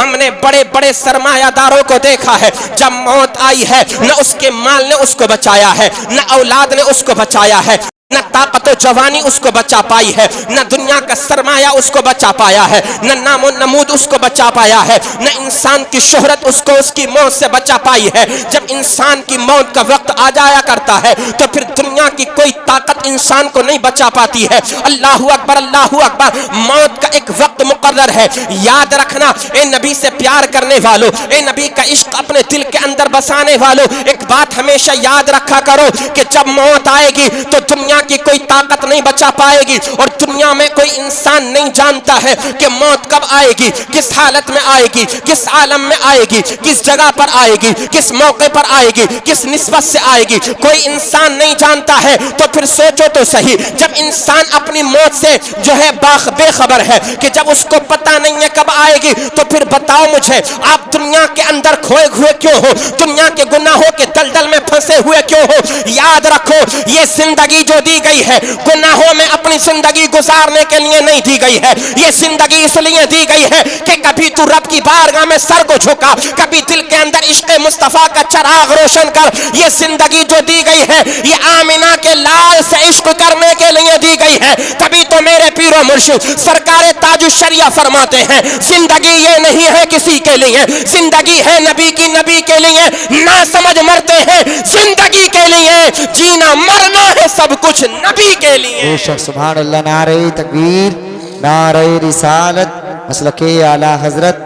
ہم نے بڑے بڑے سرمایہ داروں کو دیکھا ہے، جب موت آئی ہے نہ اس کے مال نے اس کو بچایا ہے، نہ اولاد نے اس کو بچایا ہے، نہ طاقت و جوانی اس کو بچا پائی ہے، نہ دنیا کا سرمایہ اس کو بچا پایا ہے، نہ نام و نمود اس کو بچا پایا ہے، نہ انسان کی شہرت اس کو اس کی موت سے بچا پائی ہے۔ جب انسان کی موت کا وقت آ جایا کرتا ہے تو پھر دنیا کی کوئی طاقت انسان کو نہیں بچا پاتی ہے۔ اللہ اکبر، اللہ اکبر۔ موت کا ایک وقت مقرر ہے، یاد رکھنا اے نبی سے پیار کرنے والوں، اے نبی کا عشق اپنے دل کے اندر بسانے والوں، ایک بات ہمیشہ یاد رکھا کرو کہ جب موت آئے گی تو دنیا کی کوئی طاقت نہیں بچا پائے گی، اور دنیا میں کوئی انسان نہیں جانتا ہے کہ موت کب آئے گی، کس حالت میں آئے گی، کس عالم میں آئے گی، کس جگہ پر آئے گی، کس موقع پر آئے گی، کس نسبت سے آئے گی، کوئی انسان نہیں جانتا ہے۔ تو پھر سوچو تو صحیح، جب انسان اپنی موت سے جو ہے بے خبر ہے کہ جب اس کو پتہ نہیں ہے کب آئے گی، تو پھر بتاؤ مجھے آپ دنیا کے اندر کھوئے ہوئے کیوں ہو، دنیا کے گناہوں کے دلدل میں پھنسے ہوئے کیوں ہو؟ یاد رکھو یہ زندگی جو دی گئی ہے گناہوں میں اپنی زندگی گزارنے کے لیے نہیں دی گئی ہے، یہ زندگی اس لیے دی گئی ہے کہ کبھی تو رب کی بارگاہ میں سر کو جھکا، کبھی دل کے اندر عشق مصطفیٰ کا چراغ روشن کر۔ یہ زندگی جو دی گئی ہے یہ آمینہ کے لال سے عشق کرنے کے لیے دی گئی ہے۔ تبھی تو میرے پیر و مرشد سرکار تاج الشریعہ فرماتے ہیں زندگی یہ نہیں ہے کسی کے لیے، زندگی ہے نبی کی، نبی کے لیے نہ سمجھ مرتے ہیں، زندگی کے لیے جینا مرنا ہے سب کچھ نبی کے لیے۔ بے شک سبحان اللہ، نعرہ تکبیر، نعرہ رسالت، مسلک اعلیٰ حضرت،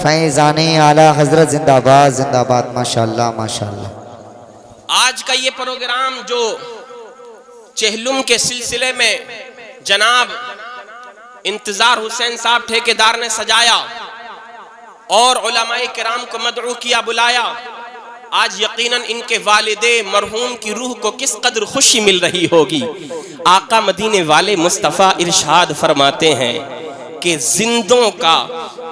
فیضان اعلیٰ حضرت، زندہ باد زندہ باد، ماشاءاللہ ماشاءاللہ۔ آج کا یہ پروگرام جو چہلم کے سلسلے میں جناب انتظار حسین صاحب ٹھیکیدار نے سجایا اور علماء کرام کو مدعو کیا، بلایا، آج یقیناً ان کے والد مرحوم کی روح کو کس قدر خوشی مل رہی ہوگی۔ آقا مدینے والے مصطفیٰ ارشاد فرماتے ہیں کہ زندوں کا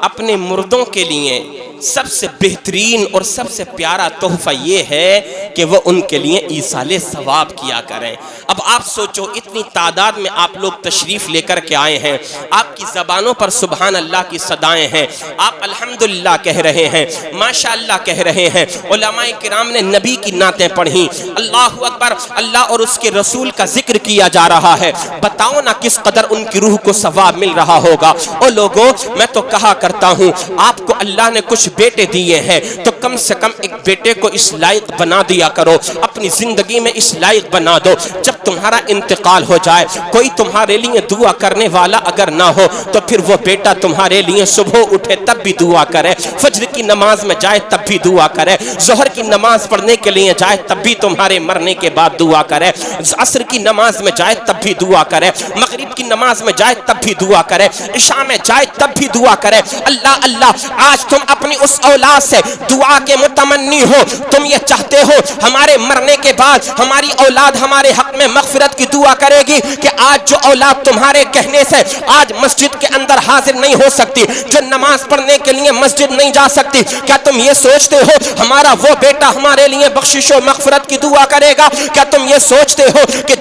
اپنے مردوں کے لیے سب سے بہترین اور سب سے پیارا تحفہ یہ ہے کہ وہ ان کے لیے ایصال ثواب کیا کریں۔ اب آپ سوچو اتنی تعداد میں آپ لوگ تشریف لے کر کے آئے ہیں، آپ کی زبانوں پر سبحان اللہ کی صدائیں ہیں، آپ الحمدللہ کہہ رہے ہیں، ماشاءاللہ کہہ رہے ہیں، علماء کرام نے نبی کی نعتیں پڑھی، اللہ اکبر، اللہ اور اس کے رسول کا ذکر کیا جا رہا ہے۔ بتاؤ نا کس قدر ان کی روح کو ثواب مل رہا ہوگا۔ او لوگوں، میں تو کہا کرتا ہوں آپ کو اللہ نے کچھ بیٹے دیے ہیں تو کم سے کم ایک بیٹے کو اس لائق بنا دیا کرو، اپنی زندگی میں اس لائق بنا دو، جب تمہارا انتقال ہو جائے کوئی تمہارے لیے دعا کرنے والا اگر نہ ہو تو پھر وہ بیٹا تمہارے لیے صبح اٹھے تب بھی دعا کرے، فجر کی نماز میں جائے تب بھی دعا کرے، ظہر کی نماز پڑھنے کے لیے جائے تب بھی تمہارے مرنے کے بعد دعا کرے، عصر کی نماز میں جائے تب بھی دعا کرے، مغرب کی نماز میں جائے تب بھی دعا کرے، عشاء میں جائے تب بھی دعا کرے۔ اللہ اللہ، آج تم اپنی اس اولاد سے دعا کے متمنی ہو، تم یہ چاہتے ہو ہمارے مرنے کے بعد ہماری اولاد ہمارے حق میں مغفرت کی دعا کرے گی کہ آج جو اولاد تمہارے کہنے سے آج مسجد کے اندر حاضر نہیں ہو سکتی، جو نماز پڑھنے کے لیے مسجد نہیں جا سکتی، کیا تم یہ سوچتے ہو ہمارا وہ بیٹا ہمارے لیے بخشش و مغفرت کی دعا کرے گا؟ کیا تم یہ سوچتے ہو کہ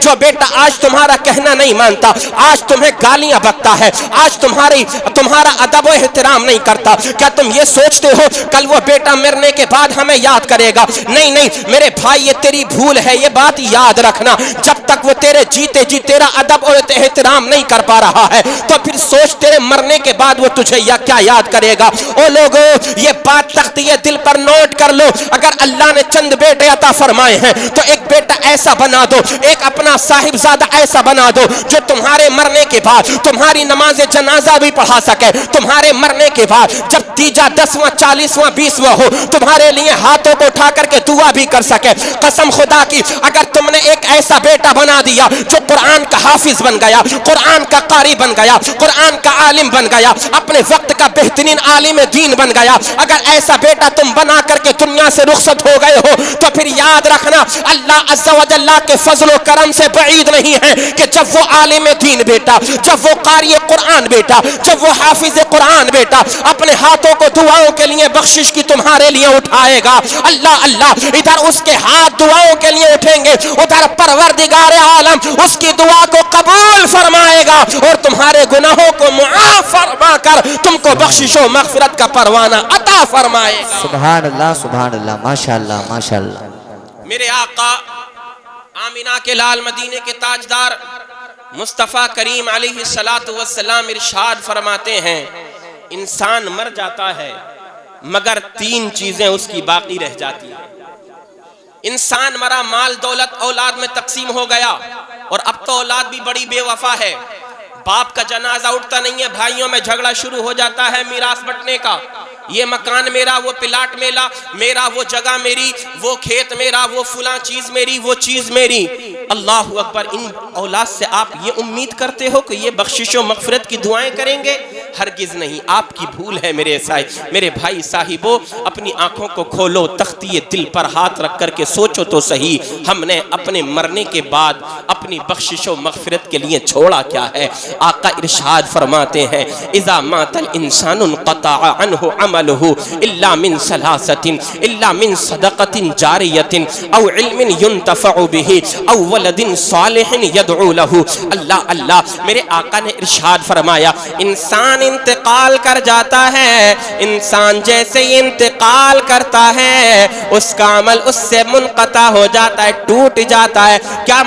جو بیٹا آج تمہارا کہنا نہیں مانتا، آج تمہیں گالیاں بکتا ہے، آج تمہارا ادب و احترام نہیں کرتا، کیا تم یہ سوچتے ہو کل وہ بیٹا مرنے کے بعد ہمیں یاد کرے گا؟ نہیں نہیں میرے بھائی، یہ تیری بھول ہے، یہ بات یاد رکھنا، جب تک وہ تیرے جیتے جی تیرا ادب اور احترام نہیں کر پا رہا ہے تو پھر سوچ تیرے مرنے کے بعد وہ تجھے کیا یاد کرے گا۔ او لوگو، یہ بات تختیہ دل پر نوٹ کر لو، اگر اللہ نے چند بیٹے عطا فرمائے ہیں تو ایک بیٹا ایسا بنا دو، ایک اپنا صاحبزادہ ایسا بنا دو جو تمہارے مرنے کے بعد تمہاری نماز جنازہ بھی پڑھا سکے، تمہارے مرنے کے بعد جب تیجا 10واں 40واں 20واں ہو تمہارے لیے ہاتھوں کو اٹھا کر کے دعا بھی کر سکے۔ قسم خدا کی، اگر تم نے ایک ایسا بیٹا بنا دیا جو قرآن کا حافظ بن گیا، قرآن کا قاری بن گیا، قرآن کا عالم بن گیا، اپنے وقت کا بہترین عالم دین بن گیا، اگر ایسا بیٹا تم بنا کر کے دنیا سے رخصت ہو گئے ہو تو پھر یاد رکھنا اللہ عز و جل کے فضل و کرم سے بعید نہیں ہے کہ جب وہ عالم دین بیٹا، جب وہ قاری قرآن بیٹا، جب وہ حافظ قرآن بیٹا اپنے ہاتھوں کو دعاؤں کے لیے بخشش کی تمہارے لیے اٹھائے گا۔ اللہ اللہ، ادھر اس کے ہاتھ دعاؤں کے لیے اٹھیں گے، ادھر پروردگار عالم اس کی دعا کو قبول فرمائے گا اور تمہارے گناہوں کو معاف فرما کر تم کو بخشش و مغفرت کا پروانہ عطا فرمائے گا۔ سبحان اللہ سبحان اللہ، ماشاءاللہ ماشاءاللہ۔ میرے آقا آمینہ کے لال، مدینے کے تاجدار مصطفیٰ کریم علیہ السلام ارشاد فرماتے ہیں انسان مر جاتا ہے مگر تین چیزیں اس کی باقی رہ جاتی ہیں۔ انسان مرا، مال دولت اولاد میں تقسیم ہو گیا، اور اب تو اولاد بھی بڑی بے وفا ہے، باپ کا جنازہ اٹھتا نہیں ہے، بھائیوں میں جھگڑا شروع ہو جاتا ہے میراث بٹنے کا، یہ مکان میرا، وہ پلاٹ میرا، وہ جگہ میری، وہ کھیت میرا، وہ فلاں چیز میری، وہ چیز میری۔ اللہ اکبر، ان اولاد سے آپ یہ امید کرتے ہو کہ یہ بخشش و مغفرت کی دعائیں کریں گے؟ ہرگز نہیں، آپ کی بھول ہے میرے بھائی صاحبو۔ اپنی آنکھوں کو کھولو، تختی دل پر ہاتھ رکھ کر کے سوچو تو صحیح، ہم نے اپنے مرنے کے بعد اپنی بخشش و مغفرت کے لیے چھوڑا کیا ہے؟ آقا ارشاد فرماتے ہیں اذا مات الانسان انقطع عنہ عمله الا من ثلاثة، الا من صدقة جاریة او علم ينتفع به او ولد صالح يدعو له۔ اللہ اللہ، میرے آقا نے ارشاد فرمایا انسان انتقال کر جاتا ہے، انسان جیسے ہی انتقال کرتا ہے اس کا عمل اس سے منقطع ہو جاتا ہے، ٹوٹ جاتا ہے۔ کیا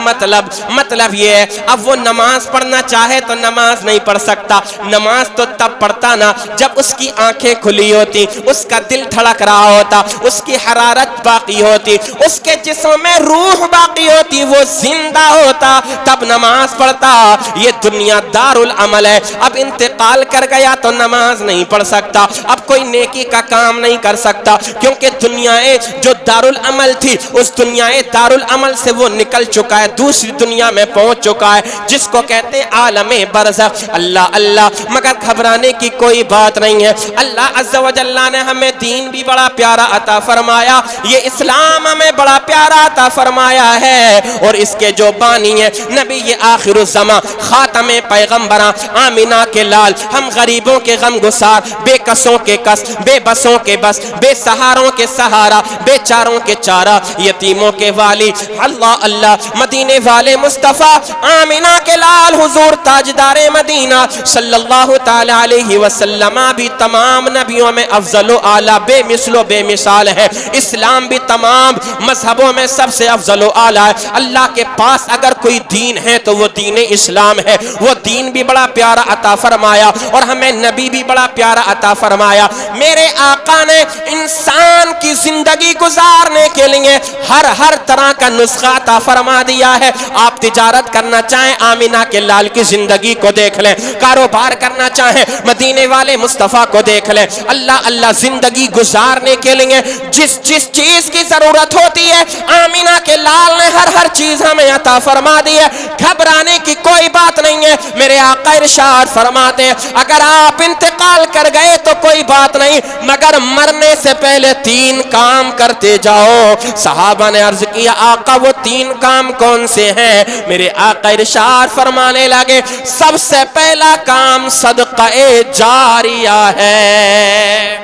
مطلب یہ ہے اب وہ نماز پڑھنا چاہے تو نماز نہیں پڑھ سکتا، نماز تو تب پڑھتا نا جب اس کی آنکھیں کھلی ہوتی، اس کا دل دھڑک رہا ہوتا، اس کی حرارت باقی ہوتی، اس کے جسم میں روح باقی ہوتی، وہ زندہ ہوتا، تب نماز پڑھتا۔ یہ دنیا دار العمل ہے، اب انتقال کر گیا تو نماز نہیں پڑھ سکتا، اب کوئی نیکی کا کام نہیں کر سکتا، کیونکہ دنیا جو دار العمل تھی اس دنیا دار العمل سے وہ نکل چکا ہے، دوسری دنیا میں پہنچ چکا ہے جس کو کہتے ہیں عالم برزخ۔ اللہ اللہ، مگر گھبرانے کی کوئی بات نہیں ہے، اللہ عز و جل نے ہمیں دین بھی بڑا پیارا عطا فرمایا، یہ اسلام ہمیں بڑا پیارا عطا فرمایا ہے، اور اس کے جو بانی ہیں نبی یہ آخر الزمان خاتم پیغمبراں آمینہ کے لال، ہم غریبوں کے غم گسار، بے کسوں کے کس، بے بسوں کے بس، بے سہاروں کے سہارا، بے چاروں کے چارہ، یتیموں کے والی، اللہ اللہ، مدینے والے مصطفیٰ آمینہ کے لال حضور تاجدار مدینہ صلی اللہ تعالی علیہ وسلم بھی تمام نبیوں میں افضل و اعلیٰ، بے مثل و بے مثال ہے۔ اسلام بھی تمام مذہبوں میں سب سے افضل و اعلیٰ ہے۔ اللہ کے پاس اگر کوئی دین ہے تو وہ دین اسلام ہے، وہ دین بھی بڑا پیارا عطا فرمایا اور ہمیں نبی بھی بڑا پیارا عطا فرمایا۔ میرے آقا نے انسان کی زندگی گزارنے کے لیے ہر طرح کا نسخہ عطا فرما دیا ہے۔ آپ تجارت کرنا چاہیں آمینہ کے لال کی زندگی کو دیکھ لیں، کاروبار کرنا چاہیں مدینے والے مصطفیٰ کو دیکھ لیں۔ اللہ اللہ، زندگی گزارنے کے لیے جس چیز کی ضرورت ہوتی ہے آمینہ کے لال نے ہر چیز ہمیں عطا فرما دی ہے، گھبرانے کی کوئی بات نہیں ہے۔ میرے آقا ارشاد فرماتے ہیں اگر آپ انتقال کر گئے تو کوئی بات نہیں، مگر مرنے سے پہلے تین کام کرتے جاؤ۔ صحابہ نے عرض کیا آقا وہ تین کام کون سے ہیں؟ میرے آقا ارشاد فرمانے لگے سب سے پہلا کام صدقہ جاریہ ہے۔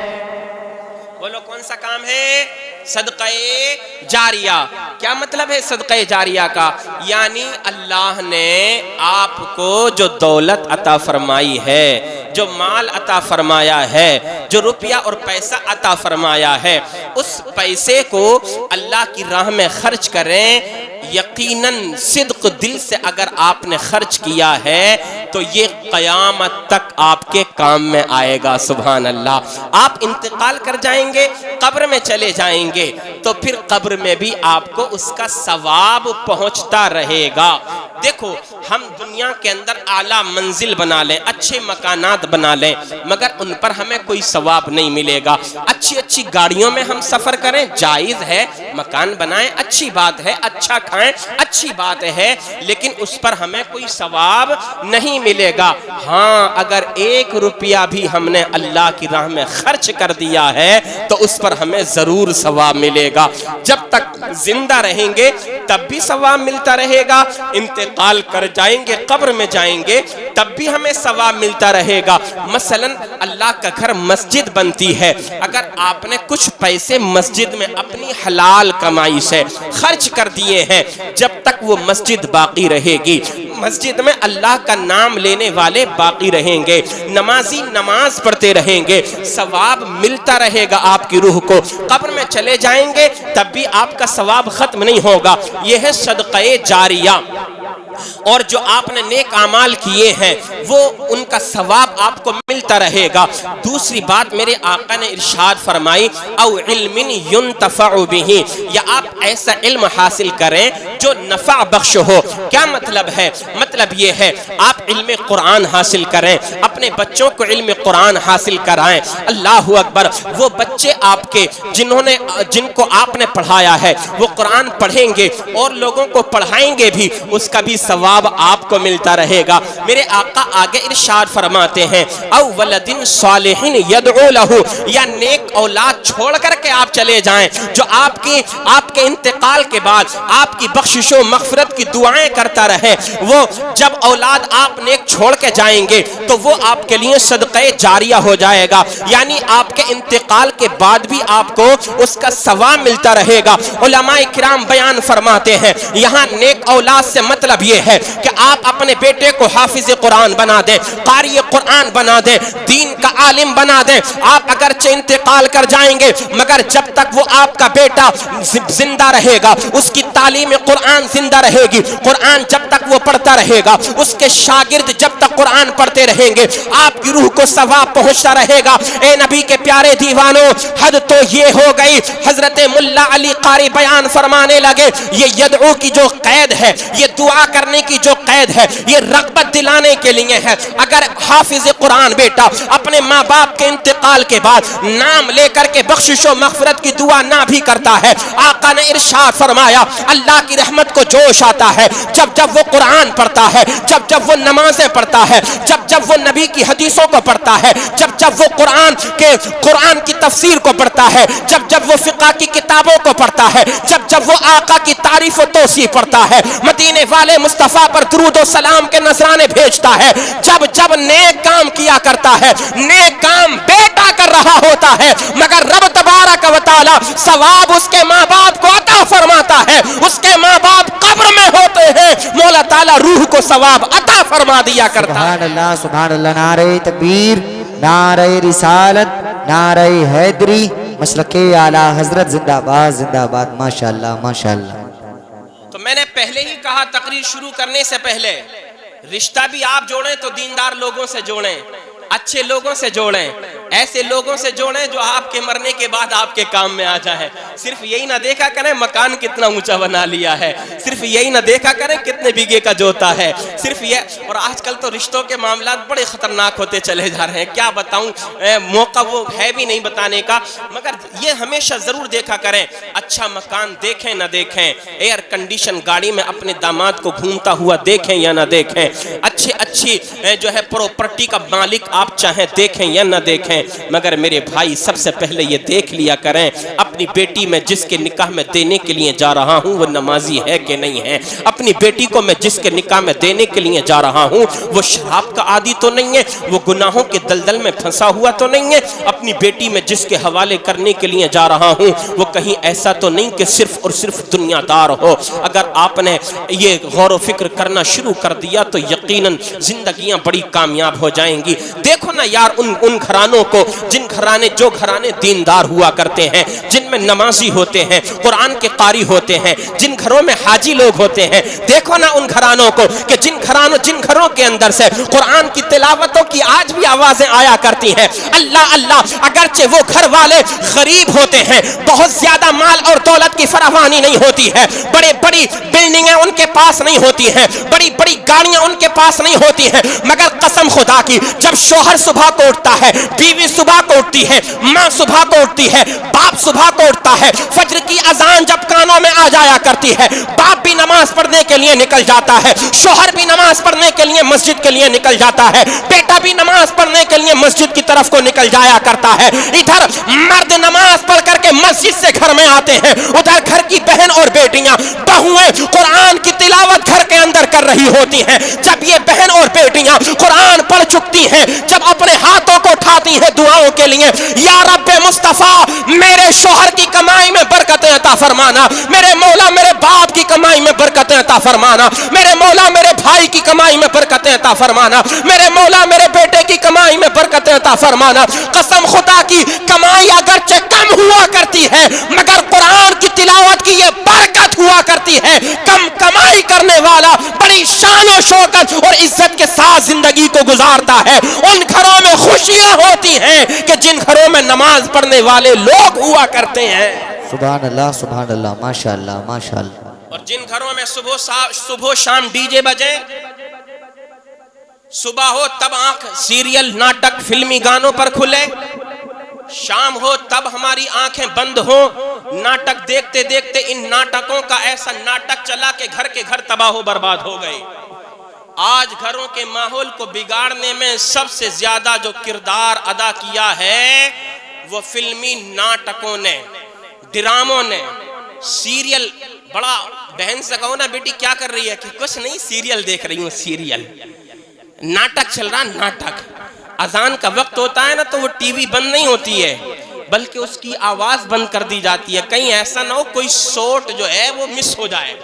بولو کون سا کام ہے؟ صدقہ جاریہ۔ کیا مطلب ہے صدقہ جاریہ کا؟ یعنی اللہ نے آپ کو جو دولت عطا فرمائی ہے، جو مال عطا فرمایا ہے، جو روپیہ اور پیسہ عطا فرمایا ہے، اس پیسے کو اللہ کی راہ میں خرچ کریں۔ یقیناً صدق دل سے اگر آپ نے خرچ کیا ہے تو یہ قیامت تک آپ کے کام میں آئے گا۔ سبحان اللہ۔ آپ انتقال کر جائیں گے، قبر میں چلے جائیں گے تو پھر قبر میں بھی آپ کو اس کا ثواب پہنچتا رہے گا۔ دیکھو ہم دنیا کے اندر اعلیٰ منزل بنا لیں، اچھے مکانات بنا لیں، مگر ان پر ہمیں کوئی ثواب نہیں ملے گا۔ اچھی گاڑیوں میں ہم سفر کریں، جائز ہے، مکان بنائیں، اچھی بات ہے، اچھا کھائیں، اچھی بات ہے، لیکن اس پر ہمیں کوئی ثواب نہیں ملے گا۔ ہاں اگر 1 روپیہ بھی ہم نے اللہ کی راہ میں خرچ کر دیا ہے تو اس پر ہمیں ضرور ثواب ملے گا. جب تک زندہ رہیں گے تب بھی ثواب ملتا رہے گا, انتقال کر جائیں گے, قبر میں جائیں گے تب بھی ہمیں ثواب ملتا رہے گا. مثلا اللہ کا گھر مسجد بنتی ہے, اگر آپ نے کچھ پیسے مسجد میں اپنی حلال کمائی سے خرچ کر دیے ہیں, جب تک وہ مسجد باقی رہے گی, مسجد میں اللہ کا نام لینے والے باقی رہیں گے, نمازی نماز پڑھتے رہیں گے, ثواب ملتا رہے گا آپ کی روح کو. قبر میں چلے جائیں گے تب بھی آپ کا ثواب ختم نہیں ہوگا. یہ ہے صدقہ جاریہ. اور جو آپ نے نیک اعمال کیے ہیں وہ ان کا ثواب آپ کو ملتا رہے گا. دوسری بات میرے آقا نے ارشاد فرمائی او علم ينتفع به, یا آپ ایسا علم حاصل کریں جو نفع بخش ہو. کیا مطلب ہے؟ مطلب یہ ہے آپ علم قرآن حاصل کریں, اپنے بچوں کو علم قرآن حاصل کرائیں. اللہ اکبر, وہ بچے آپ کے جن کو آپ نے پڑھایا ہے وہ قرآن پڑھیں گے اور لوگوں کو پڑھائیں گے بھی, اس کا بھی ثواب آپ کو ملتا رہے گا. میرے آقا آگے ارشاد فرماتے ہیں او ولد صالح یدعو له, یا نیک اولاد چھوڑ کر کے آپ چلے جائیں جو آپ کے انتقال کے بعد آپ کی بخشش و مغفرت کی دعائیں کرتا رہے. وہ جب اولاد آپ نیک چھوڑ کے جائیں گے تو وہ آپ کے لیے صدقہ جاریہ ہو جائے گا, یعنی آپ کے انتقال کے بعد بھی آپ کو اس کا ثواب ملتا رہے گا. علماء کرام بیان فرماتے ہیں یہاں نیک اولاد سے مطلب یہ ہے کہ آپ اپنے بیٹے کو حافظ قرآن بنا دیں, قاری قرآن بنا دیں, دین کا عالم بنا دیں. آپ اگرچہ انتقال کر جائیں گے مگر جب تک وہ آپ کا بیٹا زندہ رہے گا, اس کی تعلیم قرآن زندہ رہے گی, قرآن جب تک وہ پڑھتا رہے گا, اس کے شاگرد جب تک قرآن پڑھتے رہیں گے, آپ کی روح کو ثواب پہنچتا رہے گا. اے نبی کے پیارے دیوانوں, حد تو یہ ہو گئی. حضرت ملا علی قاری بیان فرمانے لگے یہ یدعو کی جو قید ہے, یہ دعا کرنے کی جو قید ہے, یہ رغبت دلانے کے لیے ہے. اگر حافظ قرآن بیٹا اپنے ماں باپ کے انتقال کے بعد نام لے کر کے بخشش و مغفرت کی دعا نہ بھی کرتا ہے, آقا نے ارشاد فرمایا اللہ کی رحمت کو جوش آتا ہے جب وہ قرآن پڑھتا ہے, جب وہ نمازیں پڑھتا ہے, جب وہ نبی کی حدیثوں کو پڑھتا ہے, جب وہ قرآن کی تفسیر کو پڑھتا ہے, جب وہ فقہ کی کتابوں کو پڑھتا ہے, جب وہ آقا کی تعریف و توصیف پڑھتا ہے, مدینے والے مصطفیٰ پر درود و سلام کے نذرانے بھیجتا ہے, جب نیک کام کیا کرتا ہے, نیک کام بیٹا کر رہا ہوتا ہے مگر رب تبارک و تعالی ثواب اس کے ماں باپ کو عطا فرماتا ہے. اس کے ماں باپ قبر میں ہوتے ہیں, مولا تعالی روح کو ثواب عطا فرما دیا کرتا ہے. سبحان اللہ, سبحان اللہ. نعرہ تکبیر, نعرہ رسالت, نعرہ حیدری, مسلک اعلی حضرت زندہ باد, زندہ باد. ماشاءاللہ, ماشاءاللہ. تو میں نے پہلے ہی کہا تقریر شروع کرنے سے پہلے رشتہ بھی آپ جوڑیں تو دیندار لوگوں سے جوڑیں, اچھے لوگوں سے جوڑیں, ایسے لوگوں سے جوڑیں جو آپ کے مرنے کے بعد آپ کے کام میں آ جائے. صرف یہی نہ دیکھا کریں مکان کتنا اونچا بنا لیا ہے, صرف یہی نہ دیکھا کریں کتنے بیگے کا جوتا ہے, صرف یہ. اور آج کل تو رشتوں کے معاملات بڑے خطرناک ہوتے چلے جا رہے ہیں, کیا بتاؤں, موقع وہ ہے بھی نہیں بتانے کا. مگر یہ ہمیشہ ضرور دیکھا کریں, اچھا مکان دیکھیں نہ دیکھیں, ایئر کنڈیشن گاڑی میں اپنے داماد کو گھومتا ہوا دیکھیں یا نہ دیکھیں, اچھی جو ہے پراپرٹی کا مالک آپ چاہیں دیکھیں یا نہ دیکھیں, مگر میرے بھائی سب سے پہلے یہ دیکھ لیا کریں اپنی بیٹی میں جس کے نکاح میں دینے کے لیے جا رہا ہوں وہ نمازی ہے کہ نہیں ہے, اپنی بیٹی کو میں جس کے نکاح میں دینے کے لیے جا رہا ہوں وہ شراب کا عادی تو نہیں ہے, وہ گناہوں کے دلدل میں پھنسا ہوا تو نہیں ہے, اپنی بیٹی میں جس کے حوالے کرنے کے لیے جا رہا ہوں وہ کہیں ایسا تو نہیں کہ صرف اور صرف دنیا دار ہو. اگر آپ نے یہ غور و فکر کرنا شروع کر دیا تو یقیناً زندگیاں بڑی کامیاب ہو جائیں گی. دیکھو نا یار ان گھرانوں کو جو گھرانے دیندار ہوا کرتے ہیں, جن میں نمازی ہوتے ہیں, قرآن کے قاری ہوتے ہیں, جن گھروں میں حاجی لوگ ہوتے ہیں, دیکھو نا ان گھرانوں کو کہ جن گھروں کے اندر سے قرآن کی تلاوتوں کی آج بھی آوازیں آیا کرتی ہیں. اللہ اللہ, اگرچہ وہ گھر والے غریب ہوتے ہیں, بہت زیادہ مال اور دولت کی فراوانی نہیں ہوتی ہے, بڑی بلڈنگیں ان کے پاس نہیں ہوتی ہیں, بڑی گاڑیاں ان کے پاس نہیں ہوتی ہیں, مگر قسم خدا کی جب شوہر صبح کو اٹھتا ہے, بیوی صبح کو اٹھتی ہے, ماں صبح کو اٹھتی ہے, باپ صبح توڑتا ہے. فجر کی اذان جب کانوں میں آ جایا کرتی ہے, باپ بھی نماز پڑھنے کے لیے نکل جاتا ہے, شوہر بھی نماز پڑھنے کے لیے مسجد کے لیے نکل جاتا ہے, بیٹا بھی نماز پڑھنے کے لیے مسجد کی طرف کو نکل جایا کرتا ہے. ادھر مرد نماز پڑھ کر کے مسجد سے گھر میں آتے ہیں, ادھر گھر کی بہن اور بیٹیاں بہویں قرآن کی تلاوت گھر کے اندر کر رہی ہوتی ہیں. جب یہ بہن اور بیٹیاں قرآن پڑھ چکتی ہیں, جب اپنے ہاتھوں کو اٹھاتی ہیں دعاؤں کے لیے, یا رب مصطفیٰ میرے شوہر کی کمائی میں برکتیں عطا فرمانا, میرے مولا میرے باپ کی کمائی میں برکتیں عطا فرمانا, میرے مولا میرے بھائی کی کمائی میں برکتیں عطا فرمانا, میرے مولا میرے بیٹے کی کمائی میں برکتیں عطا فرمانا. قسم خدا کی کمائی اگرچہ کم ہوا کرتی ہے مگر قرآن کی تلاوت کی یہ برکت ہوا کرتی ہے. کم کمائی کرنے والا بڑی شان و شوکت اور عزت کے ساتھ زندگی کو گزارتا ہے. ان گھروں میں خوشیاں ہوتی ہیں کہ جن گھروں میں نماز پڑھنے والے لوگ ہوا کرتے ہیں. سبحان اللہ ماشاء اللہ ماشاء اللہ. اور جن گھروں میں صبح شام ڈی جے بجے, صبح ہو تب آنکھ سیریل ناٹک فلمی گانوں پر کھلے, شام ہو تب ہماری آنکھیں بند ہوں, ناٹک دیکھتے دیکھتے ان ناٹکوں کا ایسا ناٹک چلا کہ گھر کے گھر تباہ و برباد ہو گئے. آج گھروں کے ماحول کو بگاڑنے میں سب سے زیادہ جو کردار ادا کیا ہے وہ فلمی ناٹکوں نے, ڈراموں نے, سیریل. بڑا بہن سے کہو نا بیٹی کیا کر رہی ہے, کہ کچھ نہیں سیریل دیکھ رہی ہوں, سیریل ناٹک چل رہا. ناٹک اذان کا وقت ہوتا ہے نا تو وہ ٹی وی بند نہیں ہوتی ہے بلکہ اس کی آواز بند کر دی جاتی ہے, کہیں ایسا نہ ہو کوئی شوٹ جو ہے وہ مس ہو جائے.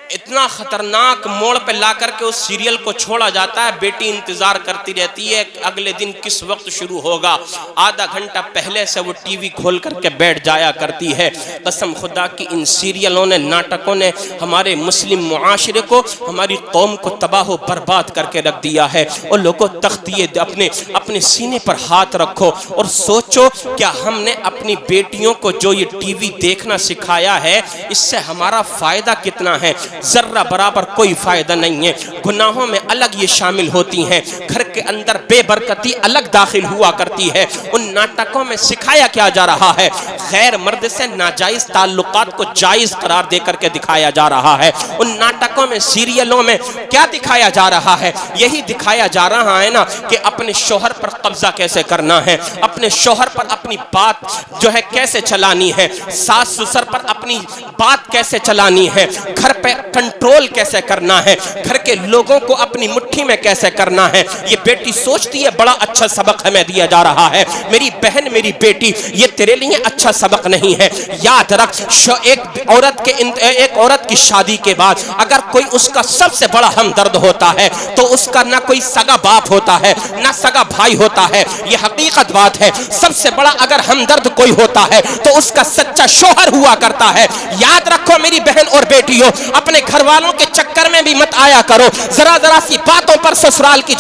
اتنا خطرناک موڑ پہ لا کر کے اس سیریل کو چھوڑا جاتا ہے. بیٹی انتظار کرتی رہتی ہے کہ اگلے دن کس وقت شروع ہوگا, آدھا گھنٹہ پہلے سے وہ ٹی وی کھول کر کے بیٹھ جایا کرتی ہے. قسم خدا کی ان سیریلوں نے, ناٹکوں نے ہمارے مسلم معاشرے کو, ہماری قوم کو تباہ و برباد کر کے رکھ دیا ہے. اور لوگوں تختیے اپنے سینے پر ہاتھ رکھو اور سوچو کیا ہم نے اپنی بیٹیوں کو جو یہ ٹی وی دیکھنا سکھایا ہے اس سے ہمارا فائدہ کتنا ہے؟ ذرہ برابر کوئی فائدہ نہیں ہے. گناہوں میں الگ یہ شامل ہوتی ہیں, گھر کے اندر بے برکتی الگ داخل ہوا کرتی ہے. ان ناٹکوں میں سکھایا کیا جا رہا ہے؟ غیر مرد سے ناجائز تعلقات کو جائز قرار دے کر کے دکھایا جا رہا ہے. ان ناٹکوں میں سیریلوں میں کیا دکھایا جا رہا ہے؟ یہی دکھایا جا رہا ہے نا کہ اپنے شوہر پر قبضہ کیسے کرنا ہے, اپنے شوہر پر اپنی بات جو ہے کیسے چلانی ہے, ساس سسر پر اپنی بات کیسے چلانی ہے, گھر پہ کنٹرول کیسے کرنا ہے, گھر کے لوگوں کو اپنی مٹھی میں کیسے کرنا ہے. یہ بیٹی سوچتی ہے بڑا اچھا سبق ہمیں دیا جا رہا ہے. میری بہن میری بیٹی یہ تیرے لیے اچھا سبق نہیں ہے. یاد رکھ ایک عورت کی شادی کے بعد اگر کوئی اس کا سب سے بڑا ہمدرد ہوتا ہے تو اس کا نہ کوئی سگا باپ ہوتا ہے نہ سگا بھائی ہوتا ہے. یہ حقیقت بات ہے. سب سے بڑا اگر ہمدرد کوئی ہوتا ہے تو اس کا سچا شوہر ہوا کرتا ہے. یاد رکھو میری بہن اور بیٹیوں, اپنے گھر والوں کے چکر میں بھی مت آیا کرو. ذرا سی باتوں پر سسرال کی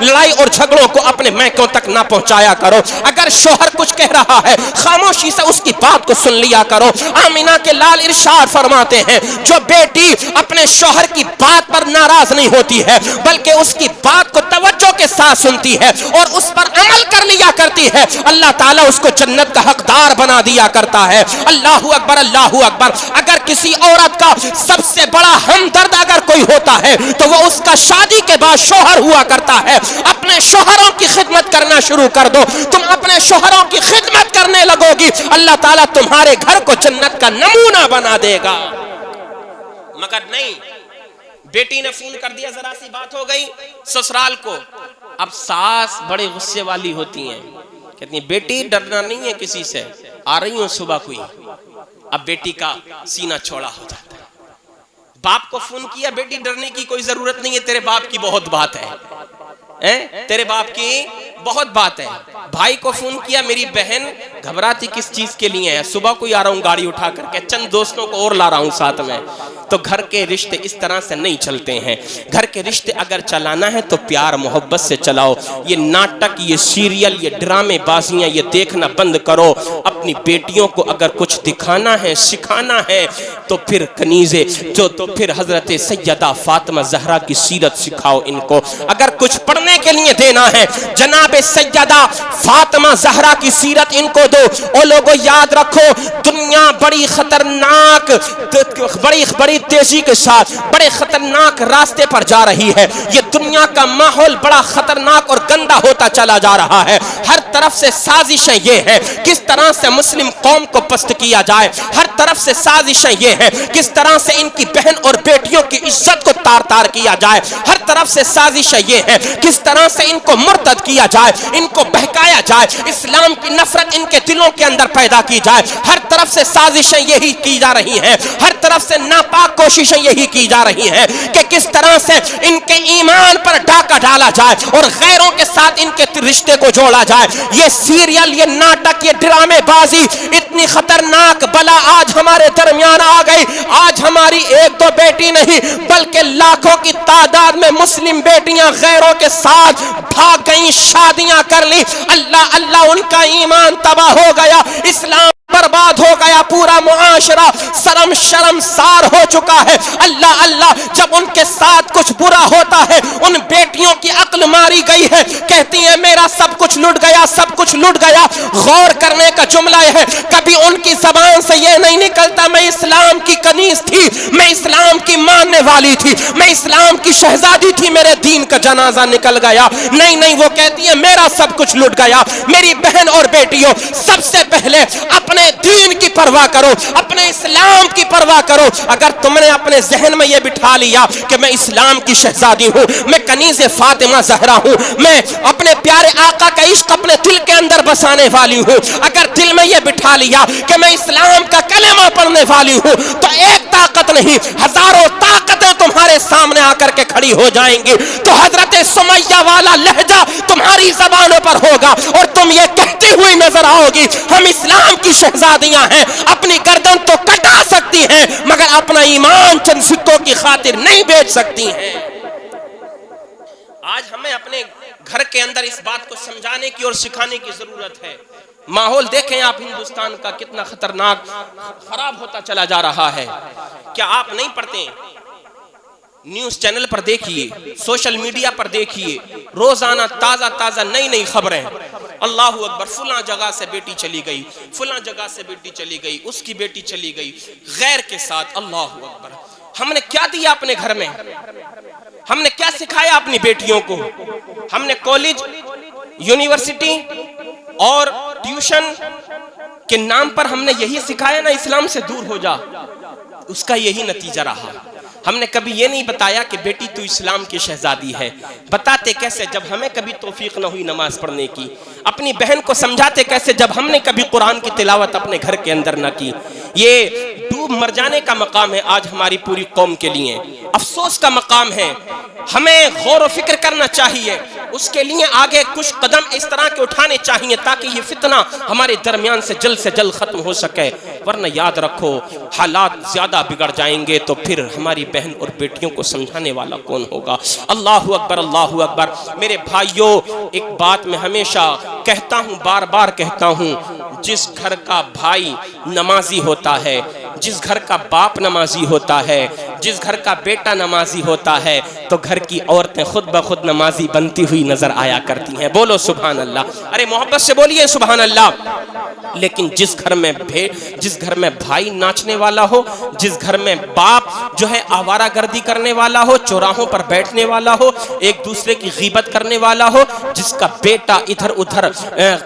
لڑائی اور جھگڑوں کو اپنے میکوں تک نہ پہنچایا کرو. اگر شوہر کچھ کہہ رہا ہے خاموشی سے اس کی بات کو سن لیا کرو. آمینہ کے لال ارشاد فرماتے ہیں جو بیٹی اپنے شوہر کی بات پر ناراض نہیں ہوتی ہے بلکہ اس کی بات کو توجہ کے ساتھ سنتی ہے اور اس پر عمل کر لیا کرتی ہے, اللہ تعالیٰ اس کو جنت کا حقدار بنا دیا کرتا ہے. اللہ اکبر اللہ اکبر. اگر کسی عورت کا سب سے بڑا ہمدرد اگر کوئی ہوتا ہے تو وہ اس کا شادی کے بعد شوہر ہوا کرتا ہے. اپنے شوہروں کی خدمت کرنا شروع کر دو. تم اپنے شوہروں کی خدمت کرنے لگو گی, اللہ تعالیٰ تمہارے گھر کو جنت کا نمونہ بنا دے گا. مگر نہیں, بیٹی نے فون کر دیا, ذرا سی بات ہو گئی سسرال کو. اب ساس بڑے غصے والی ہوتی ہیں, کہتی ہیں بیٹی ڈرنا نہیں ہے کسی سے, آ رہی ہوں صبح کوئی. اب بیٹی کا سینہ چھوڑا ہو جاتا ہے. باپ کو فون کیا, بیٹی ڈرنے کی کوئی ضرورت نہیں ہے, تیرے باپ کی بہت بات ہے, تیرے باپ کی بہت بات ہے. بھائی کو فون کیا, میری بہن گھبراتی کس چیز کے لیے ہے, صبح کوئی آ رہا ہوں گاڑی اٹھا کر کے, چند دوستوں کو اور لا رہا ہوں ساتھ میں. تو گھر کے رشتے اس طرح سے نہیں چلتے ہیں. گھر کے رشتے اگر چلانا ہے تو پیار محبت سے چلاؤ. یہ ناٹک, یہ سیریل, یہ ڈرامے بازیاں یہ دیکھنا بند کرو. اپنی بیٹیوں کو اگر کچھ دکھانا ہے سکھانا ہے تو پھر کنیزے تو پھر حضرت سیدہ فاطمہ زہرا کی سیرت سکھاؤ ان کو. اگر کچھ پڑھنے کے لیے دینا ہے, جناب جناب سیدہ فاطمہ زہرا کی سیرت ان کو دو. او لوگوں یاد رکھو دنیا بڑی خطرناک بڑی تیزی کے ساتھ بڑے خطرناک راستے پر جا رہی ہے. یہ دنیا کا ماحول بڑا خطرناک اور گندا ہوتا چلا جا رہا ہے. ہر طرف سے سازشیں یہ ہیں کس طرح سے مسلم قوم کو پست کیا جائے. ہر طرف سے سازشیں یہ ہیں کس طرح سے ان کی بہن اور بیٹیوں کی عزت کو تار تار کیا جائے. ہر طرف سے سازشیں یہ ہیں کس طرح سے ان کو مرتد کیا جائے, ان کو بہکایا جائے, اسلام کی نفرت ان کے دلوں کے اندر پیدا کی جائے. ہر طرف سے سازشیں یہی کی جا رہی ہیں, ہر طرف سے ناپاک کوششیں یہی کی جا رہی ہیں کہ کس طرح سے ان کے ایمان پر ڈاکہ ڈالا جائے اور غیروں کے ساتھ ان کے رشتے کو جوڑا جائے. یہ سیریل, یہ ناٹک, یہ ڈرامے بازی, اتنی خطرناک بلا آج ہمارے درمیان آ گئی. آج ہماری ایک دو بیٹی نہیں بلکہ لاکھوں کی تعداد میں مسلم بیٹیاں غیروں کے ساتھ بھاگ گئیں, شادیاں کر لی. اللہ اللہ ان کا ایمان تباہ ہو گیا, اسلام برباد ہو گیا, پورا معاشرہ شرم شرمسار ہو چکا ہے. اللہ اللہ جب ان کے ساتھ کچھ برا ہوتا ہے ان بیٹیوں کی عقل ماری گئی ہے, کہتی ہیں میرا سب کچھ لٹ گیا, سب کچھ لٹ گیا. غور کرنے کا جملہ ہے کبھی ان کی زبان سے یہ نہیں نکلتا میں اسلام کی کنیز تھی, میں اسلام کی ماننے والی تھی, میں اسلام کی شہزادی تھی, میرے دین کا جنازہ نکل گیا. نہیں نہیں, وہ کہتی ہے میرا سب کچھ لٹ گیا. میری بہن اور بیٹیوں, سب سے پہلے اپنے دین کی پرواہ کرو, اپنے اسلام کی پرواہ کرو. اگر تم نے اپنے ذہن میں یہ بٹھا لیا کہ میں اسلام کی شہزادی ہوں, میں کنیز فاطمہ زہرا ہوں, میں اپنے پیارے آقا کا عشق اپنے دل کے اندر بسانے والی ہوں, اگر دل میں یہ بٹھا لیا کہ میں اسلام کا کلمہ پڑھنے والی ہوں, تو ایک طاقت نہیں ہزاروں طاقتیں تمہارے سامنے آ کر کے کھڑی ہو جائیں گی. تو حضرت سمیہ والا لہجہ تمہاری زبانوں پر ہوگا اور تم یہ کہتی ہوئی نظر آؤ گی ہم اسلام کی شہزادیاں ہیں, اپنی گردن تو کٹا سکتی ہیں مگر اپنا ایمان چند سکوں کی خاطر نہیں بیچ سکتی ہیں. آج ہمیں اپنے گھر کے اندر اس بات کو سمجھانے کی اور سکھانے کی ضرورت ہے. ماحول دیکھیں آپ ہندوستان کا کتنا خطرناک خراب ہوتا چلا جا رہا ہے. کیا آپ نہیں پڑھتے؟ نیوز چینل پر دیکھیے, سوشل میڈیا پر دیکھیے, روزانہ تازہ تازہ نئی نئی خبریں. اللہ اکبر, فلاں جگہ سے بیٹی چلی گئی, فلاں جگہ سے بیٹی چلی گئی, اس کی بیٹی چلی گئی غیر کے ساتھ. اللہ اکبر, ہم نے کیا دیا اپنے گھر میں؟ ہم نے کیا سکھایا اپنی بیٹیوں کو؟ ہم نے کالج, یونیورسٹی اور ٹیوشن کے نام پر ہم نے یہی سکھایا نا اسلام سے دور ہو جا. اس کا یہی نتیجہ رہا. ہم نے کبھی یہ نہیں بتایا کہ بیٹی تو اسلام کی شہزادی ہے. بتاتے کیسے جب ہمیں کبھی توفیق نہ ہوئی نماز پڑھنے کی. اپنی بہن کو سمجھاتے کیسے جب ہم نے کبھی قرآن کی تلاوت اپنے گھر کے اندر نہ کی. یہ ڈوب مر جانے کا مقام ہے آج ہماری پوری قوم کے لیے, افسوس کا مقام ہے. ہمیں غور و فکر کرنا چاہیے, اس کے لیے آگے کچھ قدم اس طرح کے اٹھانے چاہیے تاکہ یہ فتنہ ہمارے درمیان سے جلد ختم ہو سکے. ورنہ یاد رکھو حالات زیادہ بگڑ جائیں گے تو پھر ہماری بہن اور بیٹیوں کو سمجھانے والا کون ہوگا؟ اللہ اکبر, اللہ اکبر. میرے بھائیوں, ایک بات میں ہمیشہ کہتا ہوں, بار بار کہتا ہوں, جس گھر کا بھائی نمازی ہوتا ہے, جس گھر کا باپ نمازی ہوتا ہے, جس گھر کا بیٹا نمازی ہوتا ہے, تو گھر کی عورتیں خود بخود نمازی بنتی ہوئی نظر آیا کرتی ہیں. بولو سبحان اللہ, ارے محبت سے بولیے سبحان اللہ. لیکن جس گھر میں بھائی ناچنے والا ہو, جس گھر میں باپ جو ہے آوارہ گردی کرنے والا ہو, چوراہوں پر بیٹھنے والا ہو, ایک دوسرے کی غیبت کرنے والا ہو, جس کا بیٹا ادھر ادھر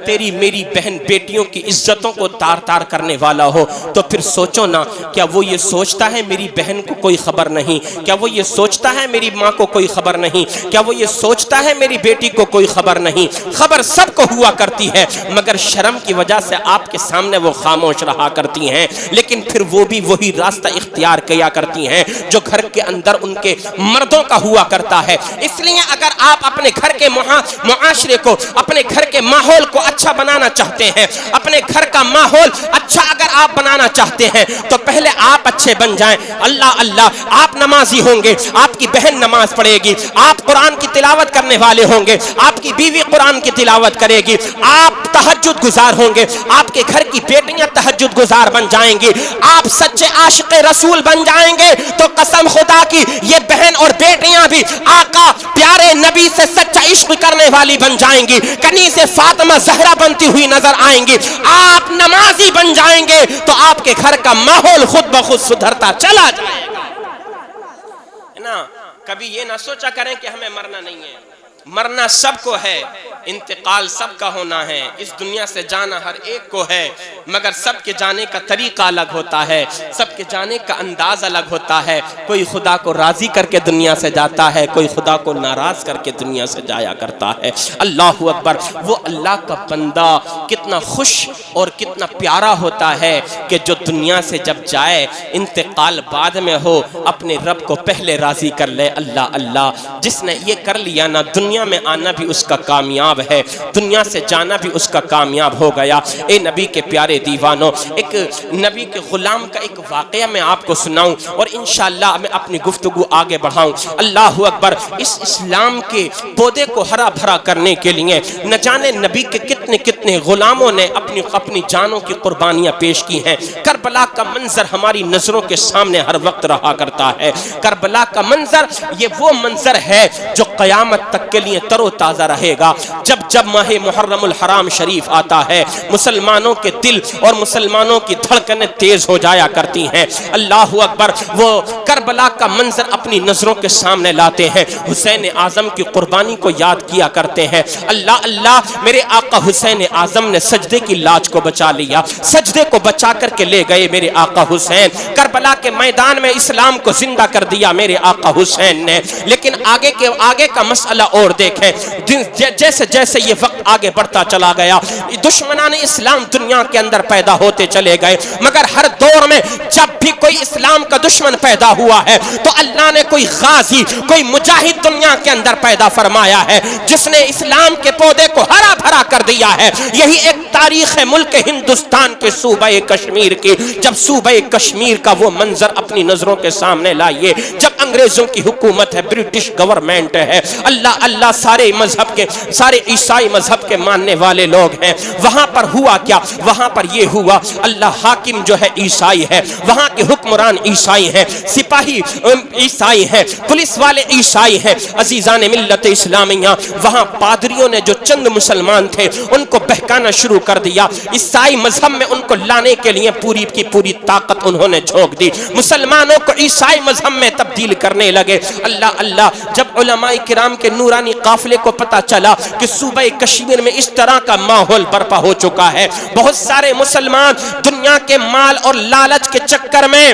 تیری میری بہن بیٹیوں کی عزتوں کو تار تار کرنے والا ہو, تو پھر سوچو نا, کیا وہ یہ سوچتا ہے میری بہن کو کوئی خبر نہیں؟ کیا وہ یہ سوچتا ہے میری ماں کو کوئی خبر نہیں؟ کیا وہ یہ سوچتا ہے میری بیٹی کو کوئی خبر نہیں؟ خبر سب کو ہوا کرتی ہے مگر شرم کی وجہ سے آپ کے سامنے وہ خاموش رہا کرتی ہیں. لیکن پھر وہ بھی وہی راستہ اختیار کیا کرتی ہیں جو گھر کے اندر ان کے مردوں کا ہوا کرتا ہے. اس لیے اگر آپ اپنے گھر کے معاشرے کو, اپنے گھر کے ماحول کو اچھا بنانا چاہتے ہیں, اپنے گھر کا ماحول اچھا اگر آپ بنانا چاہتے ہیں تو پہلے آپ اچھے بن جائیں. اللہ اللہ, آپ نمازی ہوں گے, آپ کی بہن نماز پڑھے گی, آپ قرآن کی تلاوت کرنے والے ہوں گے, آپ کی بیوی قرآن کی تلاوت کرے گی, آپ تہجد گزار ہوں گے, آپ آپ کے گھر کی بیٹیاں تہجد گزار بن جائیں گی, آپ سچے عاشق رسول بن جائیں گے, تو قسم خدا کی یہ بہن اور بیٹیاں بھی آقا پیارے نبی سے سچا عشق کرنے والی بن جائیں گی, کنیز فاطمہ زہرا بنتی ہوئی نظر آئیں گی. آپ نمازی بن جائیں گے تو آپ کے گھر کا ماحول خود بخود سدھرتا چلا جائے گا نا. کبھی یہ نہ سوچا کریں کہ ہمیں مرنا نہیں ہے, مرنا سب کو ہے, انتقال سب کا ہونا ہے, اس دنیا سے جانا ہر ایک کو ہے, مگر سب کے جانے کا طریقہ الگ ہوتا ہے, سب کے جانے کا انداز الگ ہوتا ہے. کوئی خدا کو راضی کر کے دنیا سے جاتا ہے, کوئی خدا کو ناراض کر کے دنیا سے جایا کرتا ہے. اللہ اکبر. وہ اللہ کا بندہ کتنا خوش اور کتنا پیارا ہوتا ہے کہ جو دنیا سے جب جائے, انتقال بعد میں ہو, اپنے رب کو پہلے راضی کر لے. اللہ اللہ. جس نے یہ کر لیا نا, دنیا میں آنا بھی اس کا کامیاب ہے, دنیا سے جانا بھی اس کا کامیاب ہو گیا. اے نبی کے پیارے دیوانوں, ایک نبی کے غلام کا ایک واقعہ میں آپ کو سناؤں اور انشاءاللہ میں اپنی گفتگو آگے بڑھاؤں. اللہ اکبر. اس اسلام کے پودے کو ہرا بھرا کرنے کے لیے نہ جانے نبی کے کتنے کتنے غلاموں نے اپنی جانوں کی قربانیاں پیش کی ہیں. کربلا کا منظر ہماری نظروں کے سامنے ہر وقت رہا کرتا ہے. کربلا کا منظر یہ وہ منظر ہے جو قیامت تک کے لیے تر و تازہ رہے گا. جب جب ماہ محرم الحرام شریف آتا ہے, مسلمانوں کے دل اور مسلمانوں کی دھڑکنیں تیز ہو جایا کرتی ہیں. اللہ اکبر. وہ کربلا کا منظر اپنی نظروں کے سامنے لاتے ہیں, حسین اعظم کی قربانی کو یاد کیا کرتے ہیں. اللہ اللہ. میرے آقا حسین اعظم نے سجدے کی لاج کو بچا لیا, سجدے کو بچا کر کے لے گئے میرے آقا حسین. کربلا کے میدان میں اسلام کو زندہ کر دیا میرے آقا حسین نے. لیکن آگے کا مسئلہ اور دیکھیں, جیسے جیسے یہ وقت آگے بڑھتا چلا گیا, دشمنان اسلام دنیا کے اندر پیدا ہوتے چلے گئے. مگر ہر دور میں جب بھی کوئی اسلام کا دشمن پیدا ہوا ہے تو اللہ نے کوئی غازی, کوئی مجاہد دنیا کے اندر پیدا فرمایا ہے جس نے اسلام کے پودے کو ہرا بھرا کر دیا ہے. یہی ایک تاریخ ہے ملک ہندوستان کے صوبہ کشمیر کی. جب صوبہ کشمیر کا وہ منظر اپنی نظروں کے سامنے لائیے, جب انگریزوں کی حکومت ہے, برٹش گورنمنٹ ہے, اللہ اللہ, سارے مذہب کے, سارے عیسائی مذہب کے ماننے والے لوگ ہیں. وہاں پر ہوا کیا؟ وہاں پر یہ ہوا, اللہ حاکم جو ہے عیسائی ہے, وہاں کے حکمران عیسائی ہیں, سپاہی عیسائی ہیں, پولیس والے عیسائی ہیں. عزیزان ملت اسلامیہ, وہاں پادریوں نے جو چند مسلمان تھے ان کو بہکانا شروع کر دیا. عیسائی مذہب میں ان کو لانے کے لیے پوری کی پوری طاقت انہوں نے جھونک دی. مسلمانوں کو عیسائی مذہب میں تبدیل کرنے لگے. اللہ اللہ. جب علماء کرام کے نورانی قافلے کو پتہ چلا کہ صوبہ کشمیر میں اس طرح کا ماحول برپا ہو چکا ہے, بہت سارے مسلمان دنیا کے مال اور لالچ کے چکر میں,